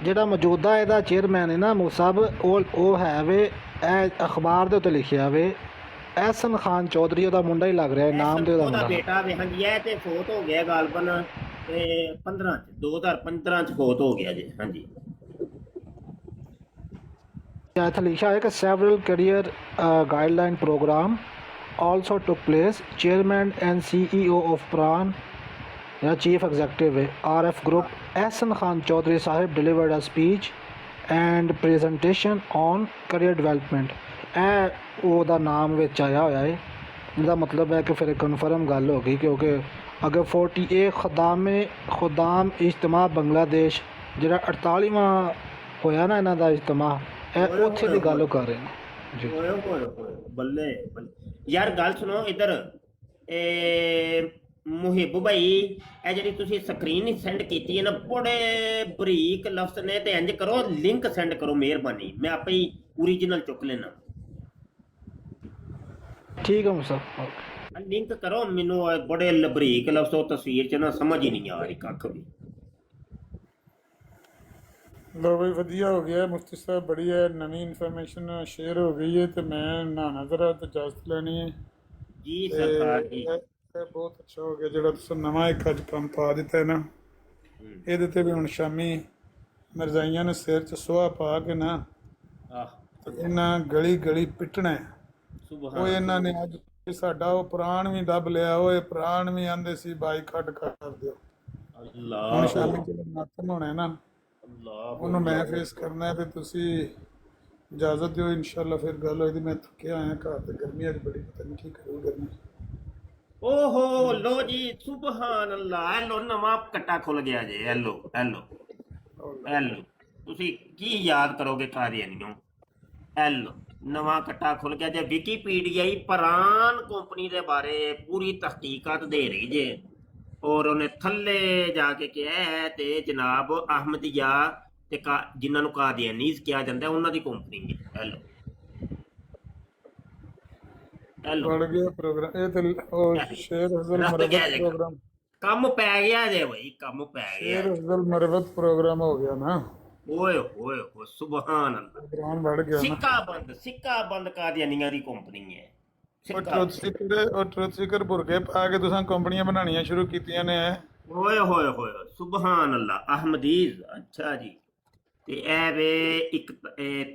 ਜਿਹੜਾ ਮੌਜੂਦਾ ਇਹਦਾ ਚੇਅਰਮੈਨ ਹੈ ਨਾ ਮੁਸਬ, ਉਹ ਹੈ ਵੇ ਇਹ ਅਖਬਾਰ ਦੇ ਉੱਤੇ ਲਿਖਿਆ ਵੇ ਐਹਸਨ ਖਾਨ ਚੌਧਰੀ, ਉਹਦਾ ਮੁੰਡਾ ਹੀ ਲੱਗ ਰਿਹਾ ਨਾਮ ਦੇ ਉਹਦਾ ਬੇਟਾ ਵੇ। ਹਾਂਜੀ ਇਹ ਤੇ ਫੋਟ ਹੋ ਗਿਆ ਗਾਲਬਨ ਤੇ 2015 ਚ ਫੋਟ ਹੋ ਗਿਆ ਜੀ। ਹਾਂਜੀ ਇੱਥੇ ਲਿਖਿਆ ਹੈ ਕਿ several career guideline program also took place. Chairman and CEO of Pran, Chief Executive RF Group, Ehsan Khan Chaudhary Sahib delivered a speech and presentation on career development. ਇਹ ਉਹਦਾ ਨਾਮ ਵਿੱਚ ਆਇਆ ਹੋਇਆ ਹੈ। ਇਹਦਾ ਮਤਲਬ ਹੈ ਕਿ ਫਿਰ ਕਨਫਰਮ ਗੱਲ ਹੋ ਗਈ ਕਿਉਂਕਿ ਅਗਰ 48 ਖੁਦਾਮ ਇਜਤਮਾ ਬੰਗਲਾਦੇਸ਼ ਜਿਹੜਾ 48ਵਾਂ ਹੋਇਆ ਨਾ ਇਹਨਾਂ ਦਾ ਇਜਤਮਾ, ਇਹ ਉੱਥੇ ਦੀ ਗੱਲ ਕਰ ਰਹੇ ਨੇ ਜੀ। ਬੱਲੇ ਯਾਰ ਗੱਲ ਸੁਣੋ ਇੱਧਰ, ਮੁਹਿਬ ਭਾਈ ਇਹ ਜਿਹੜੀ ਤੁਸੀਂ ਸਕਰੀਨ ਸੈਂਡ ਕੀਤੀ ਹੈ ਨਾ ਬੜੇ ਬਰੀਕ ਲਫ਼ਜ਼ ਨੇ ਤੇ ਇੰਜ ਕਰੋ ਲਿੰਕ ਸੈਂਡ ਕਰੋ ਮਿਹਰਬਾਨੀ, ਮੈਂ ਆਪੇ ਹੀ ਓਰੀਜਨਲ ਚੁੱਕ ਲੈਣਾ। ਠੀਕ ਹੈ ਮੁਸਬ, ਲਿੰਕ ਕਰੋ ਮੈਨੂੰ, ਬੜੇ ਬਰੀਕ ਲਫ਼ਜ਼ ਉਹ ਤਸਵੀਰ 'ਚ ਨਾ ਸਮਝ ਹੀ ਨਹੀਂ ਆ ਰਹੀ ਕੱਖ ਵੀ। ਲੋ ਬਈ ਵਧੀਆ ਹੋ ਗਿਆ ਮੁਫਤੀ ਸਾਹਿਬ, ਬੜੀ ਹੈ ਨਵੀਂ ਇਨਫੋਰਮੇਸ਼ਨ ਸ਼ੇਅਰ ਹੋ ਗਈ ਹੈ ਤੇ ਮੈਂ ਨਹਾਣਾ ਜ਼ਰਾ ਤੇ ਇਜਾਜ਼ਤ ਲੈਣੀ ਹੈ ਜੀ ਸਰਕਾਰ ਜੀ। ਇਹ ਬਹੁਤ ਅੱਛਾ ਹੋ ਗਿਆ ਜਿਹੜਾ ਤੁਸੀਂ ਨਵਾਂ ਇੱਕ ਅੱਜ ਕੰਮ ਪਾ ਦਿੱਤਾ ਹੈ ਨਾ, ਇਹਦੇ ਤੇ ਵੀ ਹੁਣ ਸ਼ਾਮੀ ਮਿਰਜ਼ਾਈਆਂ ਨੇ ਸਿਰ 'ਚ ਸੁਆਹ ਪਾ ਕੇ ਨਾ ਇਹਨਾਂ ਗਲੀ ਗਲੀ ਪਿੱਟਣਾ ਹੈ। ਉਹ ਇਹਨਾਂ ਨੇ ਅੱਜ ਸਾਡਾ ਉਹ ਪ੍ਰਾਣ ਵੀ ਦੱਬ ਲਿਆ, ਉਹ ਇਹ ਪ੍ਰਾਣ ਵੀ ਆਂਦੇ ਸੀ ਬਾਈਕਾਟ ਕਰ ਦਿਓ। ਹੁਣ ਸ਼ਾਮੀ ਜਦੋਂ ਮਾਤਮ ਹੋਣਾ ਨਾ ਉਹਨੂੰ ਮੈਂ ਫੇਸ ਕਰਨਾ ਤੇ ਤੁਸੀਂ ਇਜਾਜ਼ਤ ਦਿਓ ਇਨਸ਼ਾਅੱਲਾ ਫਿਰ ਗੱਲ ਹੋਈ। ਮੈਂ ਥੱਕਿਆ ਆਇਆ ਘਰ ਤੇ ਗਰਮੀ ਅੱਜ ਬੜੀ, ਪਤਾ ਨਹੀਂ ਕੀ ਕਰੂ ਗਰਮੀ। ਓਹੋ ਲੋ ਜੀ ਸੁਭਾਨ ਅੱਲਾਹ, ਲੋ ਨਵਾਂ ਕੱਟਾ ਖੁੱਲ ਗਿਆ ਜੇ। ਹੈਲੋ ਤੁਸੀਂ ਕੀ ਯਾਦ ਕਰੋਗੇ ਕਾਦੀਆਨੀਓ? ਹੈਲੋ ਨਵਾਂ ਕੱਟਾ ਖੁੱਲ ਗਿਆ ਜੇ। ਵਿਕੀਪੀਡੀਆ ਹੀ ਪਰਾਨ ਕੰਪਨੀ ਦੇ ਬਾਰੇ ਪੂਰੀ ਤਹਿਕੀਕਾਤ ਦੇ ਰਹੀ ਜੇ ਔਰ ਉਹਨੇ ਥੱਲੇ ਜਾ ਕੇ ਕਿਹਾ ਹੈ ਤੇ ਜਨਾਬ ਅਹਿਮਦੀਆ ਤੇ ਜਿਨ੍ਹਾਂ ਨੂੰ ਕਾਦੀਆਨੀਜ਼ ਕਿਹਾ ਜਾਂਦਾ ਉਹਨਾਂ ਦੀ ਕੰਪਨੀ ਹੈ। ਹੈਲੋ ਬਣ ਗਿਆ ਪ੍ਰੋਗਰਾਮ ਇਹ ਤੇ ਉਹ ਸ਼ੇਰ ਅਫਜ਼ਲ ਮਰਵਤ ਪ੍ਰੋਗਰਾਮ ਕੰਮ ਪੈ ਗਿਆ ਜੇ ਬਈ, ਕੰਮ ਪੈ ਗਿਆ। ਸ਼ੇਰ ਅਫਜ਼ਲ ਮਰਵਤ ਪ੍ਰੋਗਰਾਮ ਹੋ ਗਿਆ ਨਾ। ਓਏ ਹੋਏ ਹੋਏ ਸੁਭਾਨ ਅੱਲਾਹ, ਪ੍ਰੋਗਰਾਮ ਵੱਧ ਗਿਆ ਨਾ। ਸਿੱਕਾ ਬੰਦ ਕਾਦੀਆਨੀਆਂ ਦੀ ਕੰਪਨੀ ਹੈ। ਉਹ ਟਰੁੱਥ ਸੀਕਰ ਬੁਰਕੇ ਪਾ ਕੇ ਤੁਸੀਂ ਕੰਪਨੀਆਂ ਬਣਾਉਣੀਆਂ ਸ਼ੁਰੂ ਕੀਤੀਆਂ ਨੇ। ਓਏ ਹੋਏ ਹੋਏ ਸੁਭਾਨ ਅੱਲਾਹ, ਅਹਿਮਦੀਜ਼। ਅੱਛਾ ਜੀ, ਤੇ ਇਹ ਵੇ ਇੱਕ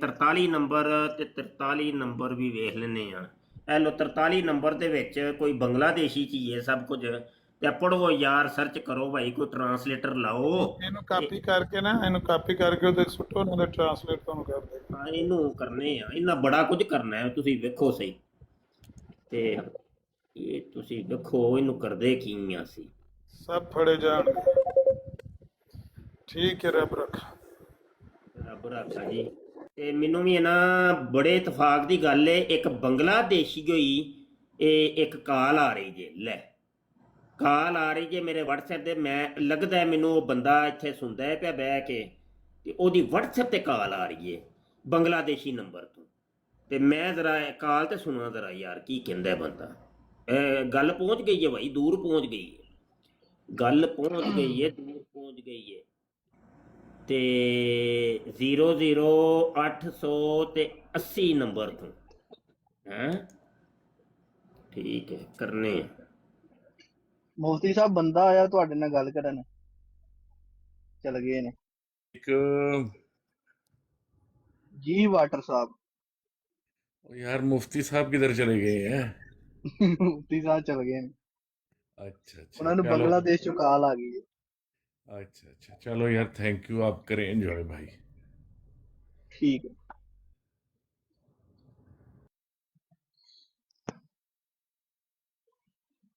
43 ਨੰਬਰ ਤੇ 43 ਨੰਬਰ ਵੀ ਵੇਖ ਲੈਨੇ ਆ। ਇਹ ਲੋ 43 ਨੰਬਰ ਦੇ ਵਿੱਚ ਕੋਈ ਬੰਗਲਾਦੇਸ਼ੀ ਚ ਹੀ ਹੈ ਸਭ ਕੁਝ। ਤੇ ਪੜ੍ਹੋ ਯਾਰ, ਸਰਚ ਕਰੋ ਭਾਈ, ਕੋਈ ਟਰਾਂਸਲੇਟਰ ਲਾਓ। ਇਹਨੂੰ ਕਾਪੀ ਕਰਕੇ ਨਾ, ਇਹਨੂੰ ਕਾਪੀ ਕਰਕੇ ਉਹਦੇ ਸੁੱਟੋ, ਉਹਨਾਂ ਦੇ ਟਰਾਂਸਲੇਟ ਤੁਹਾਨੂੰ ਕਰ ਦੇ। ਹਾਂ ਇਹਨੂੰ ਕਰਨੇ ਆ, ਇਹਨਾਂ ਬੜਾ ਕੁਝ ਕਰਨਾ ਹੈ, ਤੁਸੀਂ ਵੇਖੋ ਸਹੀ। ਤੇ ਇਹ ਤੁਸੀਂ ਵੇਖੋ ਇਹਨੂੰ ਕਰਦੇ ਕੀ ਆ ਅਸੀਂ। ਸਭ ਫੜੇ ਜਾਣਗੇ। ਠੀਕ ਹੈ, ਰੱਬ ਰੱਖਾ। ਰੱਬ ਰੱਖਾ ਜੀ। ਤੇ ਮੈਨੂੰ ਵੀ ਨਾ ਬੜੇ ਇਤਫਾਕ ਦੀ ਗੱਲ ਏ, ਇੱਕ ਬੰਗਲਾਦੇਸ਼ੀ ਹੋਈ ਇਹ ਇੱਕ ਕਾਲ ਆ ਰਹੀ ਜੇ, ਲੈ ਕਾਲ ਆ ਰਹੀ ਜੇ ਮੇਰੇ WhatsApp ਤੇ। ਮੈਂ ਲੱਗਦਾ ਮੈਨੂੰ ਉਹ ਬੰਦਾ ਇੱਥੇ ਸੁਣਦਾ ਹੈ ਪਿਆ ਬਹਿ ਕੇ, ਤੇ ਉਹਦੀ WhatsApp ਤੇ ਕਾਲ ਆ ਰਹੀ ਏ ਬੰਗਲਾਦੇਸ਼ੀ ਨੰਬਰ ਤੋਂ। ਤੇ ਮੈਂ ਜ਼ਰਾ ਕਾਲ ਤੇ ਸੁਣਾ ਜ਼ਰਾ ਯਾਰ ਕੀ ਕਹਿੰਦਾ ਬੰਦਾ। ਗੱਲ ਪਹੁੰਚ ਗਈ ਹੈ ਭਾਈ, ਦੂਰ ਪਹੁੰਚ ਗਈ ਹੈ ਗੱਲ, ਪਹੁੰਚ ਗਈ ਹੈ, ਦੂਰ ਪਹੁੰਚ ਗਈ ਹੈ। ਤੇ 00880 ਨੰਬਰ ਤੋਂ ਹੈ। ਠੀਕ ਹੈ, ਕਰਨੇ ਆ। ਮੁਫਤੀ ਸਾਹਿਬ ਬੰਦਾ ਆਇਆ ਤੁਹਾਡੇ ਨਾਲ ਗੱਲ ਕਰਨ, ਚਲ ਗਏ ਨੇ। ਇੱਕ ਜੀ ਵਾਟਰ ਸਾਹਿਬ। यार मुफ्ती साहब किधर चले गए हैं? ਮੁਫਤੀ ਸਾਹਿਬ ਚਲ ਗਏ ਨੇ, अच्छा अच्छा, ਉਹਨਾਂ ਨੂੰ चलो। ਬੰਗਲਾदेश ਚੋਂ ਕਾਲ ਆ ਗਈ ਹੈ। अच्छा अच्छा, चलो यार, थैंक यू, आप करें एंजॉय भाई। ठीक है।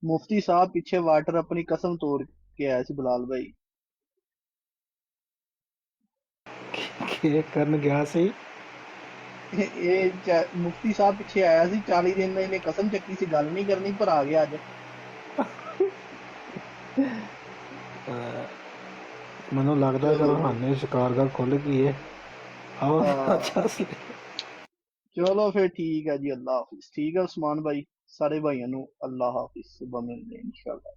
मुफ्ती साहब पीछे वाटर अपनी कसम तोड़ के आया सी बिलाल भाई। ਕੀ ਕਰਨ ਗਿਆ ਸੀ? मुफ्ती साहब पीछे आया सी, 40 दिन में इन्हें कसम चक्की सी, गल नहीं करनी, पर आ गया अज। ਮੈਨੂੰ ਲੱਗਦਾ ਕਿ ਰੂਹਾਨੀ ਸ਼ਿਕਾਰਗਾਹ ਖੁੱਲ ਗਈ ਹੈ। ਆਓ ਅੱਛਾ ਸੀ। चलो फिर ठीक है जी, अल्लाह हाफिज। ठीक है उस्मान भाई, सारे भाइयों ਨੂੰ अल्लाह हाफिज, सुबह मिलते हैं इंशाल्लाह।